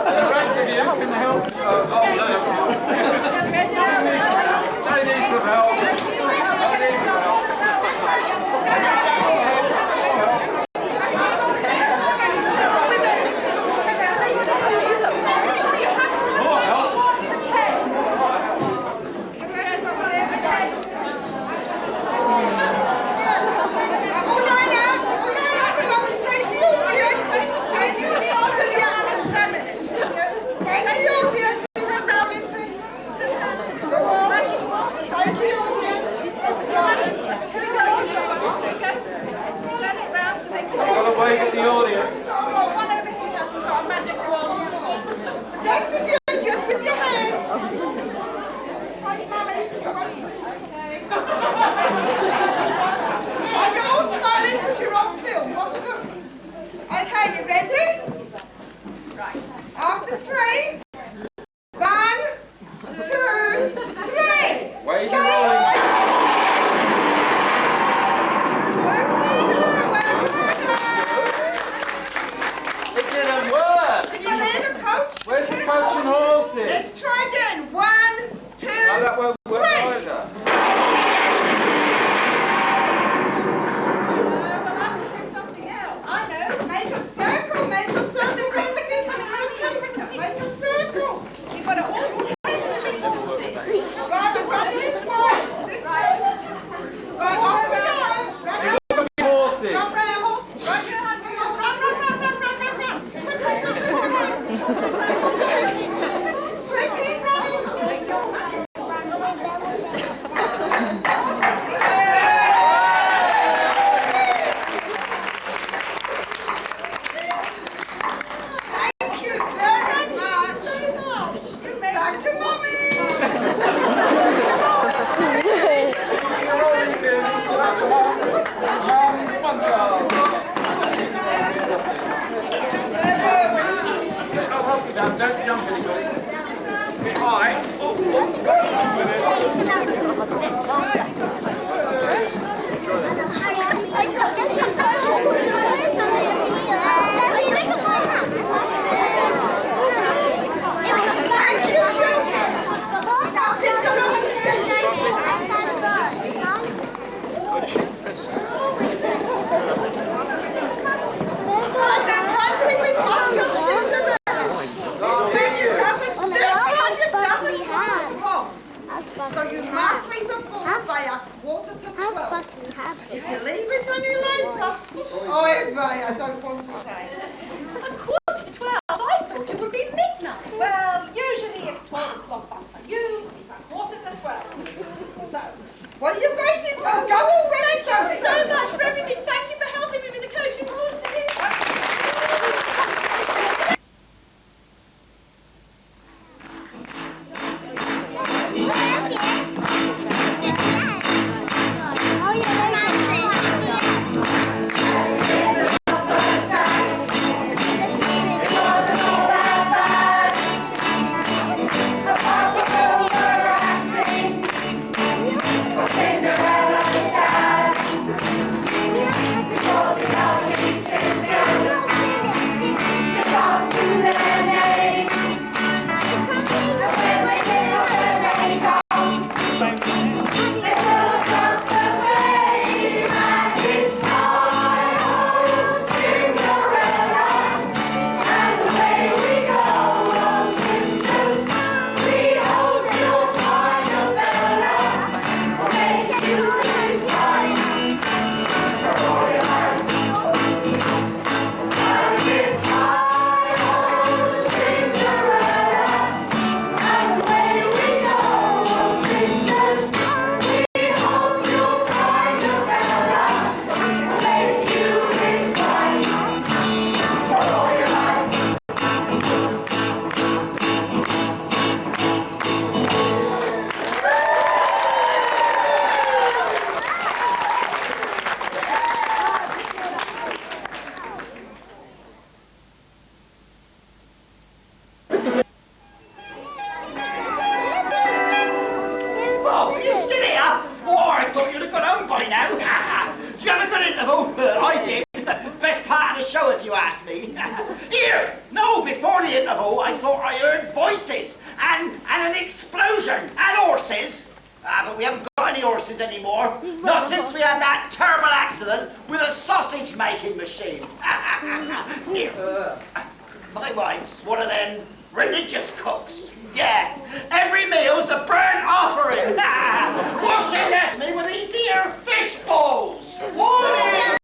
The rest of you can help. They need some help. Wave at the audience.
There's one over here that's got a magic wand.
Rest of you, just with your hands. Are you all smiling because you're on film? What are you? Okay, you ready?
Right.
After 3. 1, 2, 3.
Wave your rolling. Where's the coach and horses?
Let's try again. 1, 2,
No, that won't work either.
We'll have to do something else. I know.
make a circle, make a circle. Make a circle.
You've got to all 10 street horses.
Right, run this way. This way. Right, off we go. Run out.
Horses.
Run round. Run, run. Quickly running. Thank you very much. Back to mommy.
I'll help you down. Don't jump anybody. Bit high.
Thank you, children. Now Cinderella can there's one thing we must do, Cinderella. This magic doesn't count wrong. So you must leave the ball by a 11:45. If you leave it any later, I don't want to say.
A 11:45? I thought it would be midnight.
Well, usually it's 12 o'clock by the time you, it's 11:45. So,
What are you waiting for? Go already,
Thank you so much for everything. Thank you for helping me with the coach and horses.
and the explosion, and horses. But we haven't got any horses anymore. Not since we had that terrible accident with a sausage-making machine. Here. My wife's one of them religious cooks. Yeah, every meal's a burnt offering. Well, she left me with these here fish balls. What?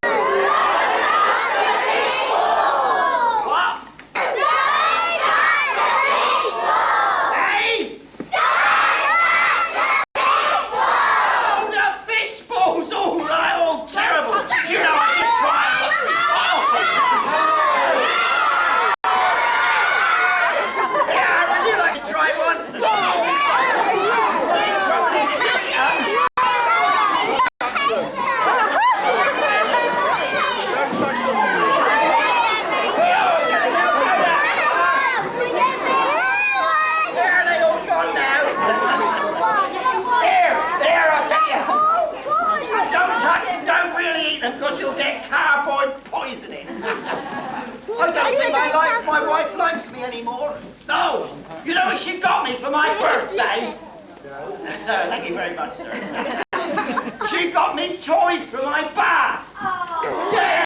Because you'll get carboid poisoning. I don't think my wife likes me anymore. No. You know what she got me for my birthday? Thank you very much, sir. She got me toys for my bath. Yeah.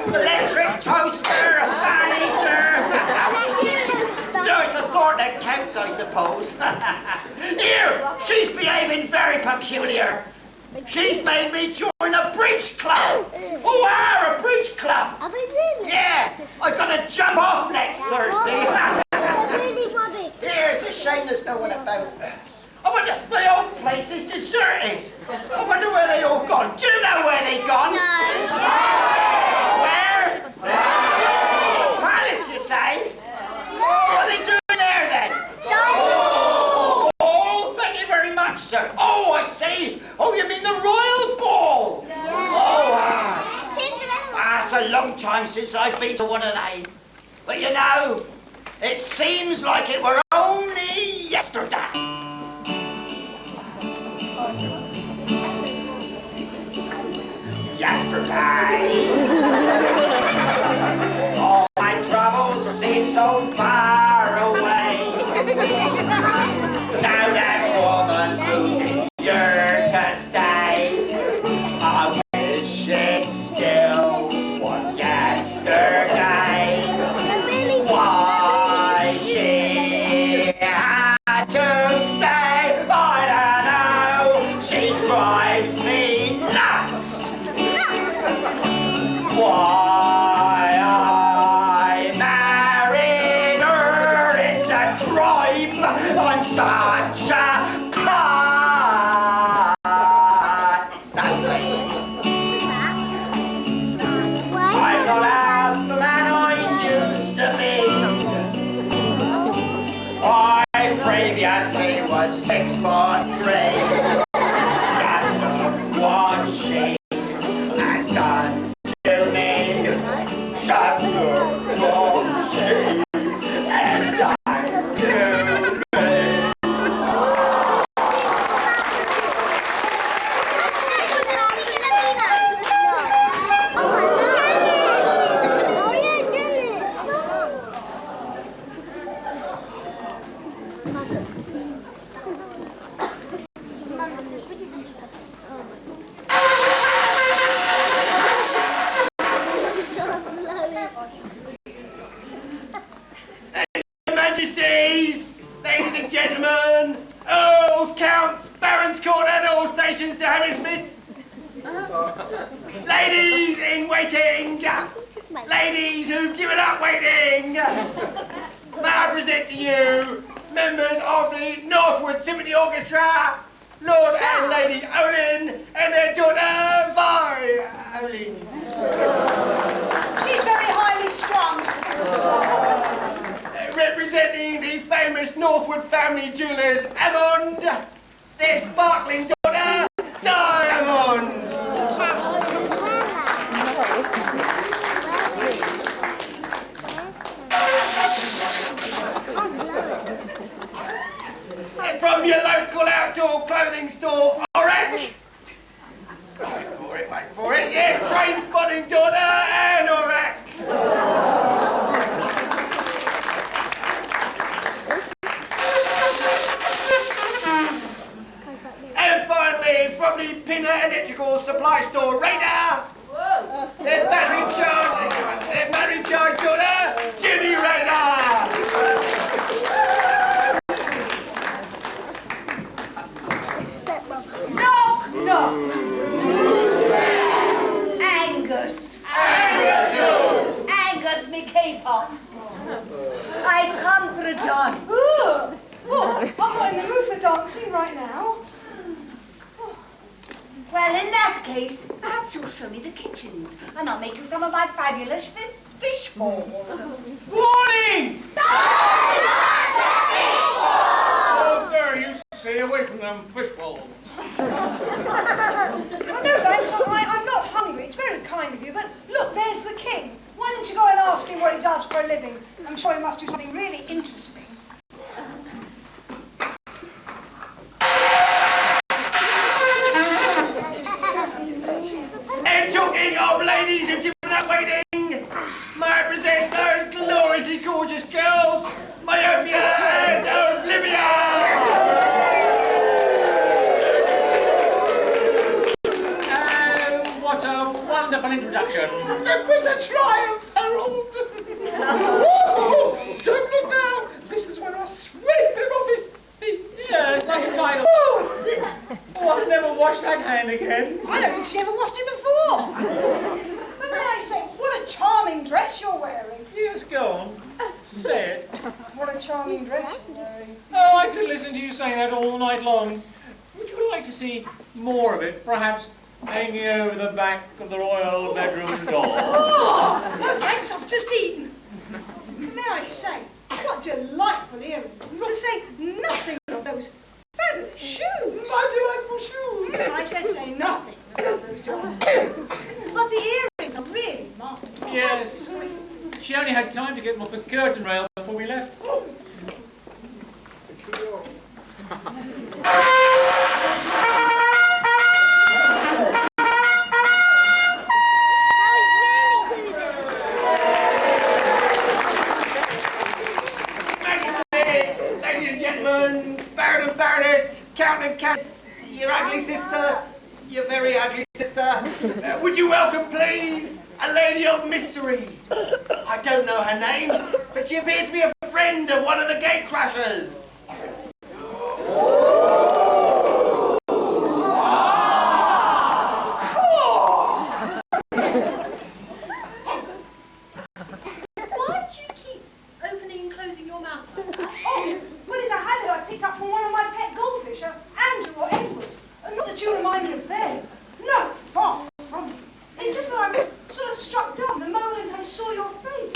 Electric toaster, a fan eater. Still, it's a thought that counts, I suppose. Here, she's behaving very peculiar. She's made me join a bridge club. Oh, a bridge club.
Are we really?
Yeah, I've got to jump off next Thursday. Here, it's a shame there's no one about. I wonder, the old place is deserted. I wonder where they all gone. Do you know where they gone?
No.
Where? The palace, you say? What are they doing there then? Oh, thank you very much, sir. Oh, I see. Oh, you mean the royal ball?
Yeah.
Oh, it's a long time since I've been to one of them. But you know, it seems like it were only yesterday. Yesterday. All my troubles seem so far away. Now that woman's moved in here to stay. I wish it still was yesterday. Why she had to stay, I don't know. She drives me nuts. Why I married her, it's a crime. I'm such a I'm not half the man I used to be. I previously was 6'3". Just look what she has done to me. Just look what she has done to me. Majesties, ladies and gentlemen, earls, counts, barons, court and all stations to Hammersmith. Ladies in waiting, ladies who've given up waiting, may I present to you members of the Northwood Symphony Orchestra, Lord and Lady Olin and their daughter Vi Olin.
She's very highly strung.
Representing the famous Northwood family jewellers, Hammond, their sparkling daughter, Diamond. And from your local outdoor clothing store, Orac. Wait for it, yeah, train spotting daughter and Orac. Pinner Electrical Supply Store Radar. Their battery charged daughter, Ginny Radar.
No. Angus. Angus, me K-pop. I've come for a dance.
Oh, I'm not in the mood for dancing right now.
Well, in that case, perhaps you'll show me the kitchens, and I'll make you some of my fabulous fish balls.
Warning! Oh, there, you stay away from them fish balls.
Oh, no, thanks, all right. I'm not hungry. It's very kind of you, but look, there's the king. Why don't you go and ask him what he does for a living? I'm sure he must do something really interesting.
And talking of ladies who've given up waiting, may I present those gloriously gorgeous girls, Myopia and Oblivion!
What a wonderful introduction.
It was a triumph, Harold. Whoa, don't look now. This is when I sweep him off his feet.
Yeah, it's like a title. Oh, I've never washed that hand again.
I don't think she ever watched it before. But may I say, what a charming dress you're wearing.
Yes, go on. Say it.
What a charming dress you're wearing.
Oh, I could listen to you saying that all night long. Would you like to see more of it, perhaps hanging over the back of the royal bedroom door?
Oh, no thanks, I've just eaten. May I say, what delightful earrings. To say nothing of those fabulous shoes.
My delightful shoes.
I said say nothing about those delightful shoes. But the earrings are really marvellous.
Yes.
Exquisite.
She only had time to get them off the curtain rail before we left.
Ladies and gentlemen, Baron and Baroness, Count and Countess, your ugly sister, your very ugly sister, would you welcome, please, a lady of mystery? I don't know her name, but she appears to be a friend of one of the gate crashers.
Why do you keep opening and closing your mouth like that?
Oh, well, it's a habit I picked up from one of my pet goldfish, Andrew or Edward. Not that you remind me of them. No, far from it. It's just that I was sort of struck dumb the moment I saw your face.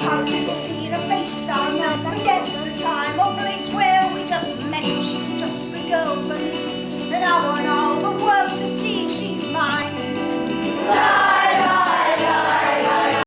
I've just seen a face, I'll never forget the time or place where we just met. She's just the girl for me, and I want all the world to see she's mine. Lie, lie, lie, lie.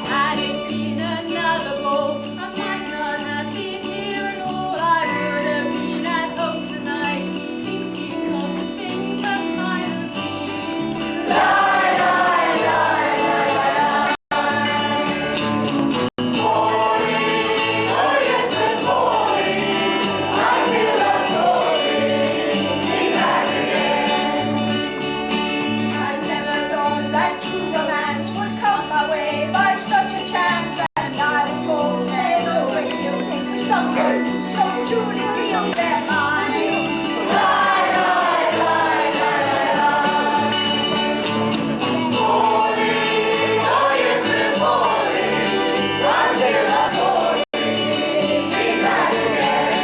Had it been another ball, I might not have been here at all. I would have been at home tonight, thinking of the things that might have been. Lie, lie, lie, lie, lie. Falling, oh yes, we're falling. I feel like falling, be back again.
I never thought that true romance would come my way by such a chance, and I would fall head over heels for someone who so truly feels they're mine. Lie, lie, lie, lie, lie, lie. Falling, oh yes, we're falling. I feel like falling, be back again.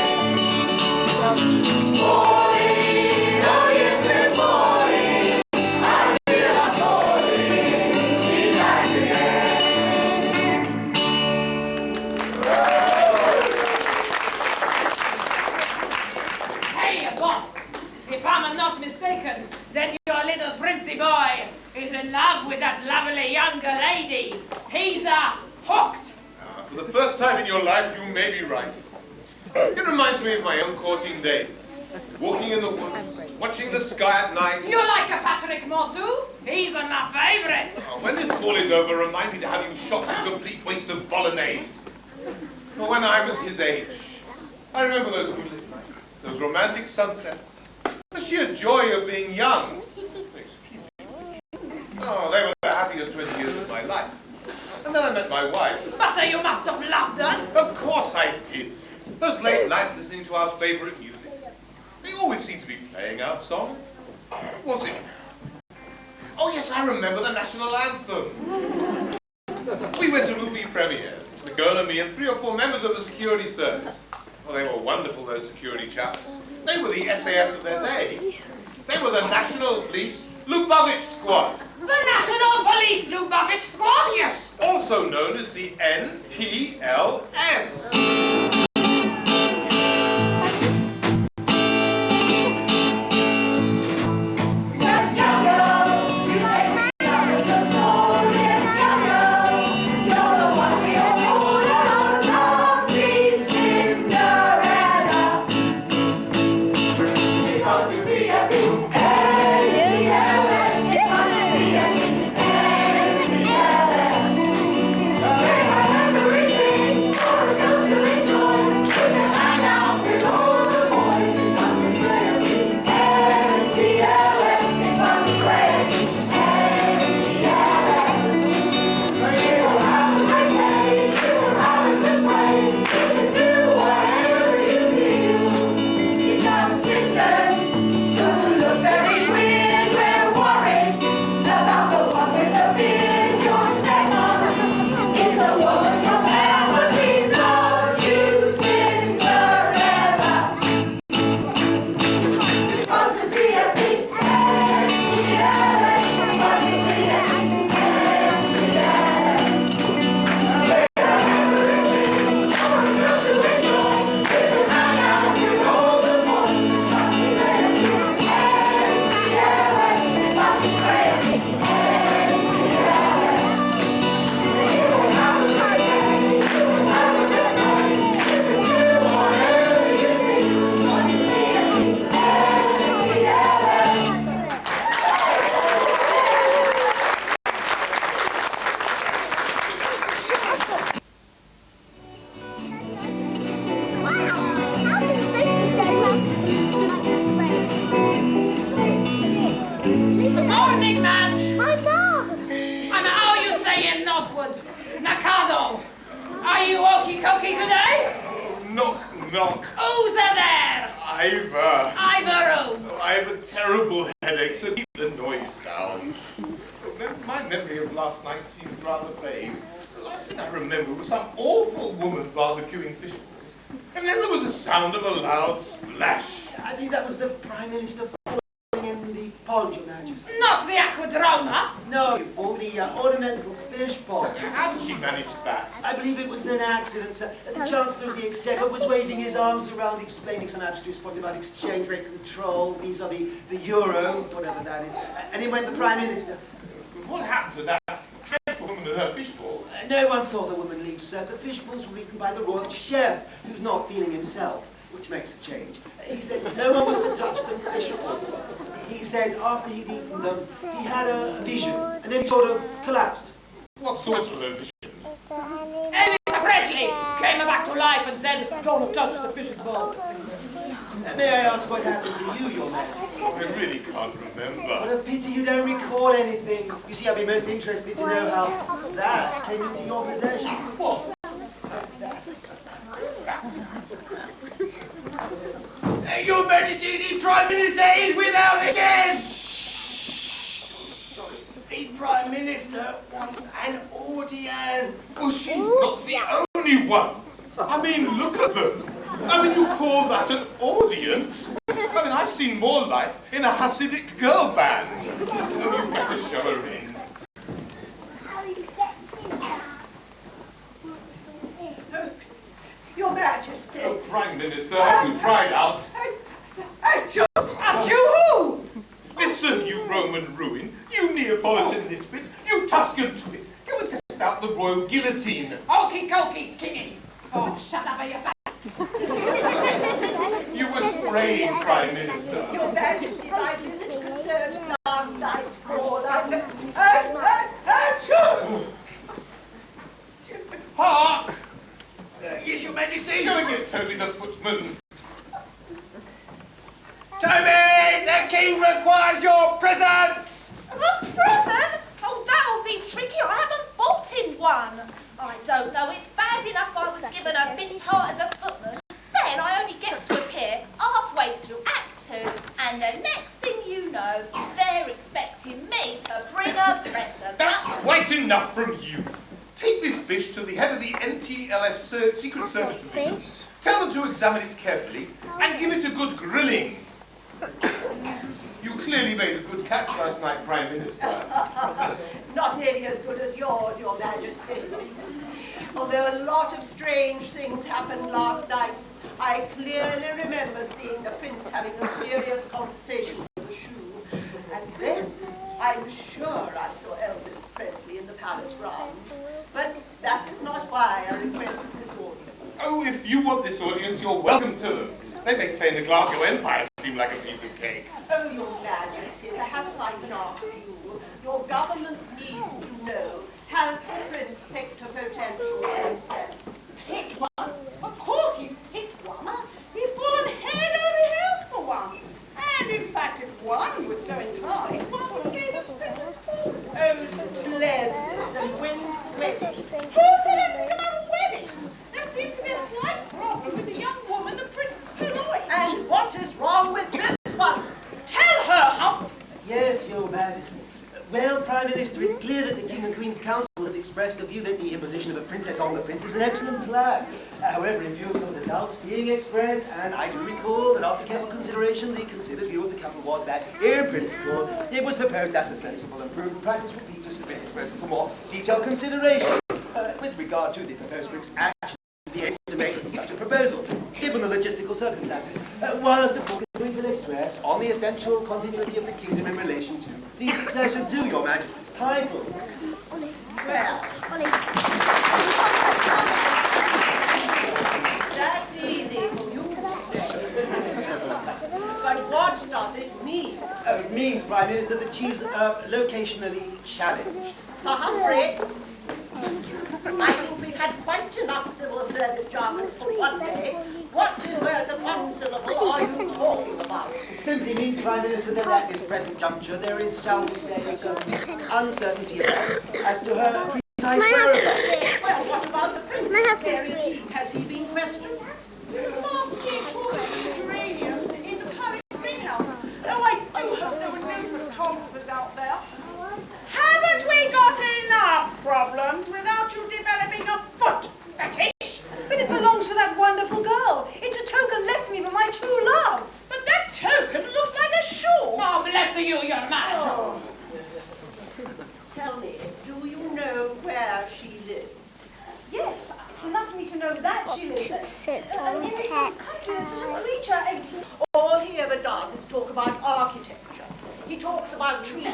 Falling, oh yes, we're falling. I feel like falling, be back again.
Hey, boss! If I'm not mistaken, then your little princey boy is in love with that lovely younger lady. He's hooked.
For the first time in your life, you may be right. It reminds me of my own courting days. Walking in the woods, watching the sky at night.
You like a Patrick Motu? He's my favourite.
When this call is over, remind me to have you shot to complete waste of bolognese. Well, when I was his age, I remember those moonlit nights, those romantic sunsets, the sheer joy of being young. Oh, they were the happiest 20 years of my life. And then I met my wife.
But you must have loved her.
Of course I did. Those late nights listening to our favourite music. They always seemed to be playing our song. What was it? Oh yes, I remember the national anthem. We went to movie premieres. The girl and me and 3 or 4 members of the security service. Oh, they were wonderful, those security chaps. They were the SAS of their day. They were the National Police Lubavitch Squad.
The National Police Lubavitch Squad?
Yes, also known as the NPLS. Knock.
Who's there?
Ivor.
Ivor.
I have a terrible headache, so keep the noise down. My memory of last night seems rather vague. The last thing I remember was some awful woman barbecuing fish balls, and then there was a sound of a loud splash.
I believe that was the Prime Minister falling in the pond, Your Majesty.
Not the aquadroma?
No, for the ornamental fish pond.
How did she manage that?
I believe it was an accident, sir. The Chancellor of the Exchequer was waving his arms around, explaining some abstruse point about exchange rate control vis-a-vis the euro, whatever that is. And in went the Prime Minister.
What happened to that dreadful woman and her fish balls?
No one saw the woman leave, sir. The fish balls were eaten by the royal chef, who's not feeling himself, which makes a change. He said no one was to touch the fish balls. He said after he'd eaten them, he had a vision, and then he sort of collapsed.
What sort of a vision?
Mr. Presley came back to life and said, don't touch the fish balls.
May I ask what happened to you, Your Majesty?
I really can't remember.
What a pity you don't recall anything. You see, I'd be most interested to know how that came into your possession.
What?
Your Majesty, the Prime Minister is without again!
Sorry.
The Prime Minister wants an audience.
Well, she's not the only one. I mean, look at them. I mean, you call that an audience? I mean, I've seen more life in a Hasidic girl band. Oh, you better show her in.
Your Majesty.
Oh, Prime Minister, have you tried out?
Achoo who?
Listen, you Roman ruin, you Neapolitan nitwit, you Tuscan twit, go and test out the royal guillotine.
Okie dokie, kingy. Oh, shut up, you fat.
You were afraid, Prime Minister.
Your Majesty, my visit concerns last night's fraud.
Hark!
Yes, Your Majesty.
Go and get Toby the footman.
Toby, the king requires your presence.
A present? Oh, that'll be tricky. I haven't bought him one. I don't know. It's bad enough I was given a big part as a footman. Then I only get to appear halfway through Act 2, and the next thing you know, they're expecting me to bring a present.
That's quite enough from you. Take this fish to the head of the NPLS Secret Service Division. Tell them to examine it carefully and give it a good grilling. You clearly made a good catch last night, Prime Minister.
Not nearly as good as yours, Your Majesty. Although a lot of strange things happened last night, I clearly remember seeing the prince having a serious conversation with the shoe. And then I'm sure I saw Elvis Presley in the palace grounds. But that is not why I requested this audience.
Oh, if you want this audience, you're welcome to them. They make playing the Glasgow Empire seem like a piece of cake.
Oh, Your Majesty, perhaps I can ask you. Your government needs to know, has the prince picked a potential princess? Picked one? Of course he's picked one. He's fallen head over heels for one. And in fact, if one was so inclined, one would have gave the princess ball. Oh, splendid. And when's the wedding? Who said anything about a wedding? There seems to be a slight problem with the young woman, the Princess Poloy. And what is wrong with this one? Tell her, Hump.
Yes, Your Majesty. Well, Prime Minister, it's clear that the King and Queen's Council has expressed the view that the imposition of a princess on the prince is an excellent plan. However, in view of some of the doubts being expressed, and I do recall that after careful consideration, the considered view of the council was that, in principle, it was proposed that the sensible and prudent practice would be to submit the question for more detailed consideration. With regard to the proposed prince's action, be able to make such a proposal, given the logistical circumstances, whilst of course continuing to stress on the essential continuity of the kingdom in relation to the succession to Your Majesty's titles.
Well, that's easy for you to say. But what does it mean?
It means, Prime Minister, that she's locationally challenged.
Humphrey, I think we've had quite enough civil service jargon for one day. What 2 words of one syllable are you talking about?
It simply means, Prime Minister, that at this present juncture there is, shall we say, a certain uncertainty as to her precise whereabouts.
Well, what about the prince? Where is he? Has he been questioned? He was last seen talking geraniums in the palace greenhouse. Oh, I do hope there were no photographers out there. Haven't we got enough problems without you developing a foot fetish?
But it belongs to that wonderful girl. It's a token left me for my true love.
But that token looks like a shoe.
Oh, bless you, you're mad.
Oh. Tell me, do you know where she lives?
Yes, it's enough for me to know that she lives in this country. It's such a creature.
All he ever does is talk about architecture. He talks about trees.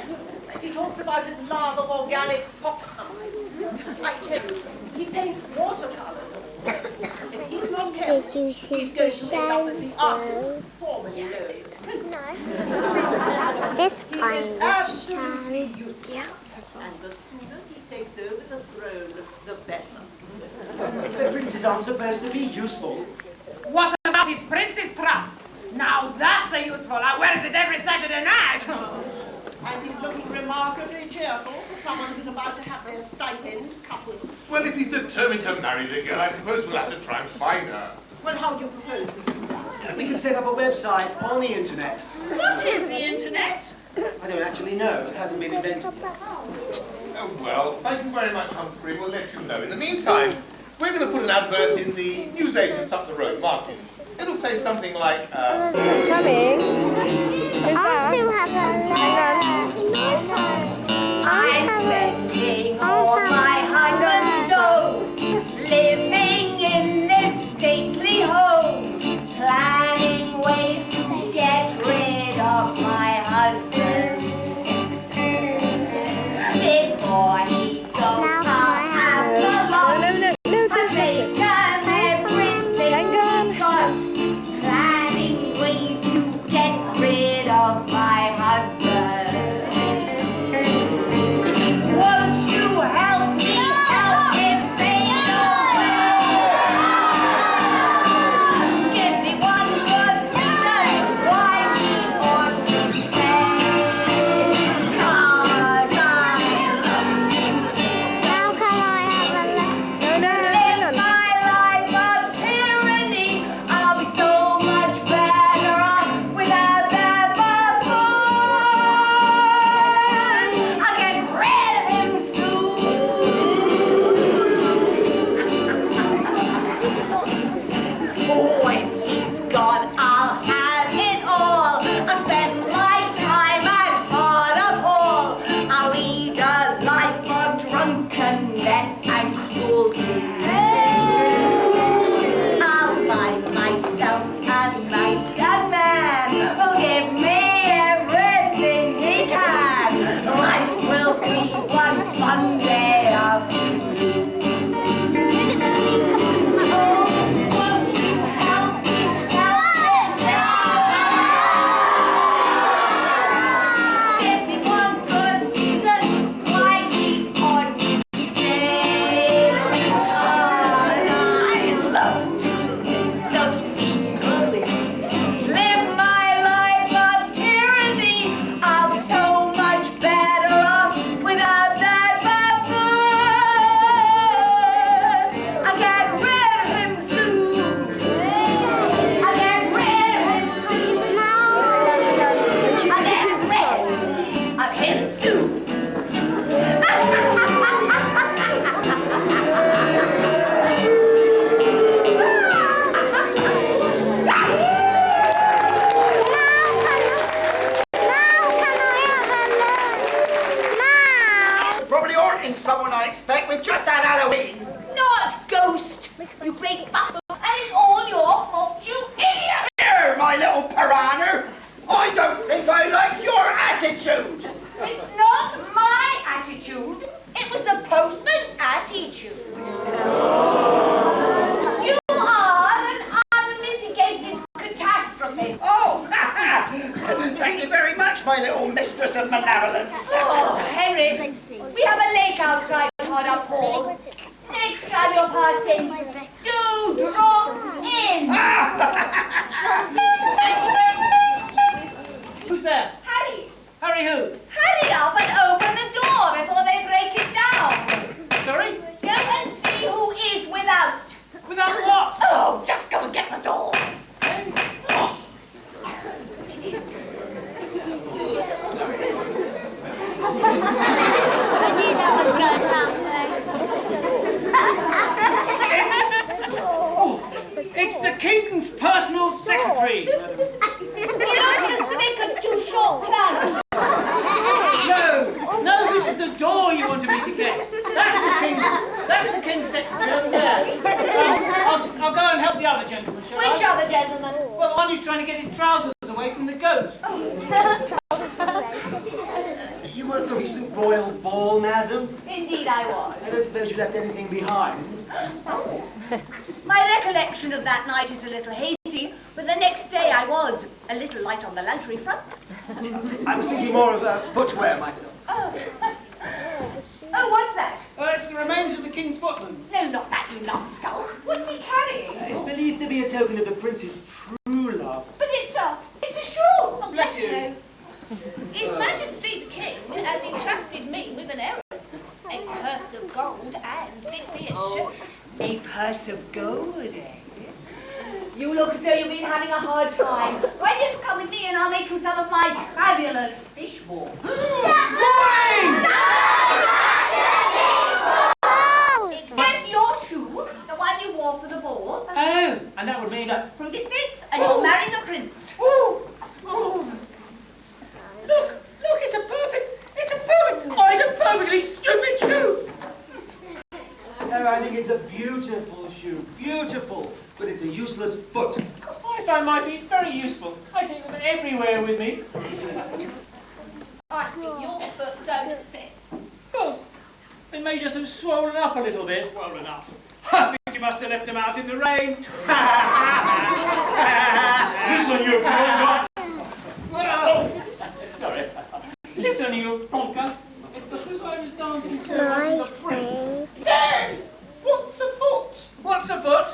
He talks about his love of organic fox hunting. I tell you, he paints watercolors. If he's not careful, he's going to end up as the artist who formerly known as Prince. He is absolutely useless. And the sooner he takes over the throne, the better.
The princes aren't supposed to be useful.
What about his princess trust? Now that's a useful. I wears it every Saturday night.
And he's looking remarkably cheerful for someone who's about to have their stipend coupled.
Well, if he's determined to marry the girl, I suppose we'll have to try and find her.
Well, how do you propose we do that?
We can set up a website on the internet.
What is the internet?
I don't actually know. It hasn't been invented yet.
Oh, well, thank you very much, Humphrey. We'll let you know. In the meantime, we're going to put an advert in the newsagents up the road, Martin's. It'll say something like,
It's coming.
I'm spending all my husband's dough, living in this stately home, planning ways to get rid of my husband. Before he goes, I'll have the lot. I've taken everything he's got, planning ways Oh, if he's gone, I'll have it all. I'll spend my time at Hartlepool. I'll lead a life of drunkenness and cruelty. I'll find myself a nice young man who'll give me everything he can. Life will be one fun day of
someone I expect. We've just had Halloween.
Not ghost, you great buffoon. And it's all your fault, you idiot.
Here, my little piranha. I don't think I like your attitude.
It's not my attitude. It was the postman's attitude. You are an unmitigated catastrophe.
Oh, thank you very much, my little mistress of malevolence.
Oh, Henry, we have a lake outside Hartlepool. Next time you're passing, do drop in.
Who's there?
Harry.
Harry who?
Hurry up and open the door before they break it down.
Sorry?
Go and see who is without.
Without what?
Oh, just go and get the door.
I knew that was going down
It's the King's personal secretary, madam.
He looks as thick as two short planks.
No, this is the door you wanted me to get. That's the King's secretary over there. I'll go and help the other gentleman, shall I?
Which other gentleman?
Well, the one who's trying to get his trousers away from the goat.
You were at the recent royal ball, madam?
Indeed I was.
I don't suppose you left anything behind.
Oh. My recollection of that night is a little hazy, but the next day I was a little light on the luxury front.
I was thinking more of footwear myself.
Oh, what's that?
It's the remains of the King's footman.
No, not that, you numbskull. What's he carrying?
It's believed to be a token of the prince's true love.
But it's a shoe.
Oh, bless you. His Majesty the King has entrusted me with an errand. A purse of gold and this here shoe.
A purse of gold, eh? You look as though you've been having a hard time. Why don't you come with me and I'll make you some of my fabulous fish balls? Where's your shoe? The one you wore for the ball?
Oh, and that would mean that...
It fits, and you'll marry the prince.
Look, it's a perfectly stupid shoe.
No, I think it's a beautiful shoe. Beautiful. But it's a useless foot.
I find my feet very useful. I take them everywhere with me.
I think your foot don't fit.
Oh, they may just have swollen up a little bit.
Swollen up. I think you must have left them out in the rain.
Listen, you plonker.
Sorry. Listen, you plonker. It's because I was dancing so much with the prince.
Dad! What's a foot?
What's a foot?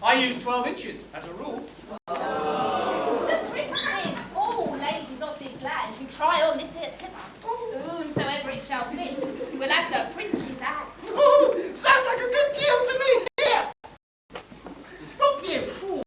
I use 12 inches, as a rule.
The prince bids all ladies of this land who try on this here slipper. Whomsoever it shall fit, will have the prince's hand.
Oh, sounds like a good deal to me. Here! Stop, you fool!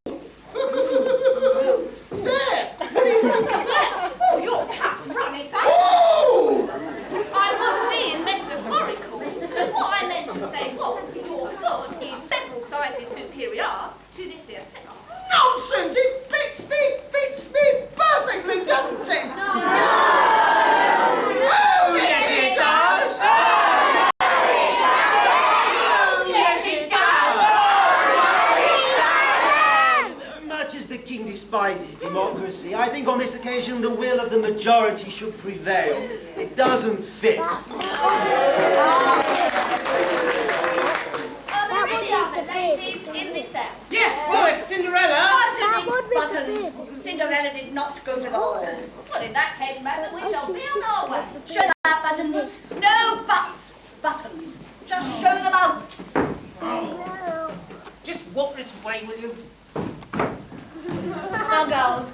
much as the king despises democracy, I think on this occasion the will of the majority should prevail. It doesn't fit.
Are there any other ladies in this house?
Yes, well, it's Cinderella.
Buttons. Cinderella did not go to the hall.
Well, in that case, madam, we shall be on our way.
Show that Buttons. No buts. Buttons. Just show them out.
Just walk this way, will you?
Now, girls.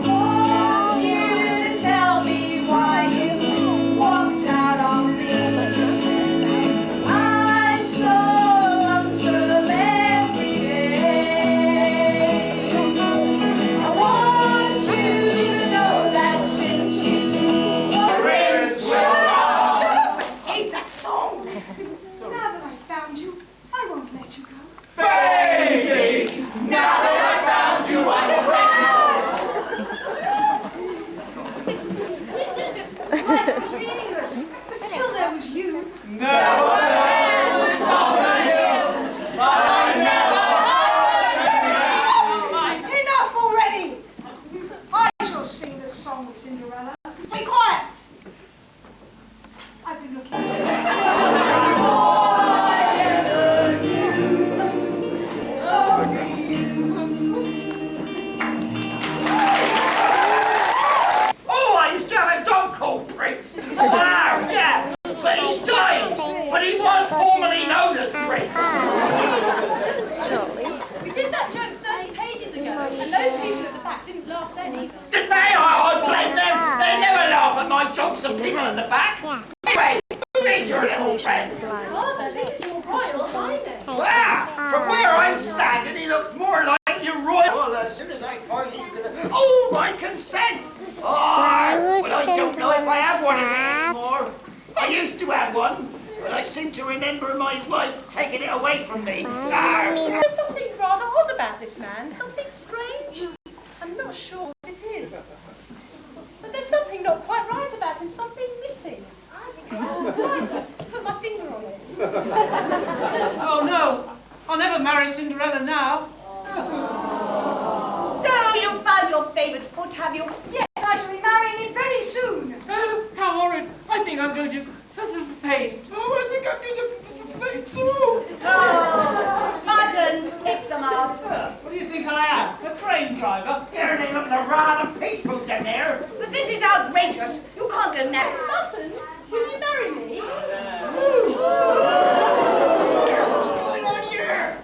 Want you to tell me why you walked out on me. I'm so lonesome every day. I want you to know that since you shut up! I hate that song. Now that I found you, I won't let you go.
Baby, now that I found you, I will let you
Life was meaningless until there was you.
Now the bells on the hills are
Enough already! I shall sing this song with Cinderella. Be quiet! I've been looking for
Oh, I used to have a dog called Prince. Wow, yeah. But he died. But he was formerly known as Prince.
We did that joke 30 pages ago, and those people at the back didn't laugh then either.
Did they? Oh, I blame them. They never laugh at my jokes, the people in the back. Anyway, who is your little friend?
Father, this is your Royal Highness.
Wow, from where I'm standing, he looks more like your royal. Well, as soon as I find it, you can. Oh, my consent! Oh, well, I don't know if I have one of these anymore. I used to have one, but I seem to remember my wife taking it away from me.
There's something rather odd about this man, something strange. I'm not sure what it is. But there's something not quite right about him, something missing. Right, put my finger on it.
Oh, no. I'll never marry Cinderella now.
So you found your favourite foot, have you?
Yes, I shall be marrying it very soon.
Oh, how horrid. I think I'm going to faint.
Oh, I think I'm going to faint too.
So, Buttons, pick them up.
What do you think I am? A crane driver?
Yeah, they look rather peaceful down there.
But this is outrageous. You can't go next.
Buttons, will you marry me?
What's going on here?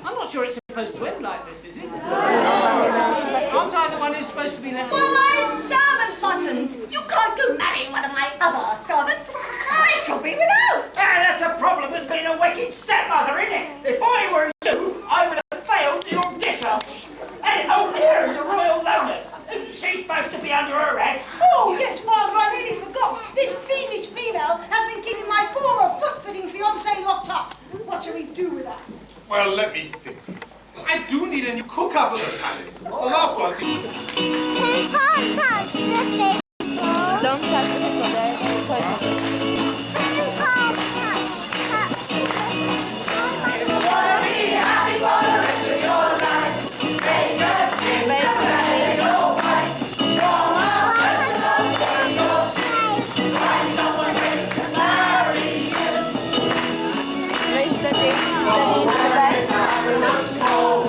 I'm not sure it's supposed to end like this, is it? Aren't I the one who's supposed to be left?
Well, my servant, Buttons. You can't go marrying one of my other servants. I shall be without.
That's the problem with being a wicked stepmother, isn't it? If I were you, I would have failed the audition. And oh, here's the royal lowness. Isn't she supposed to be under arrest?
Oh, yes, Father, I nearly forgot. This fiendish female has been keeping my former foot-fitting fiancé locked up. What shall we do with her?
Well, let me think. I do need a new cook up at the palace. The last one.
Don't touch this one,
Oh,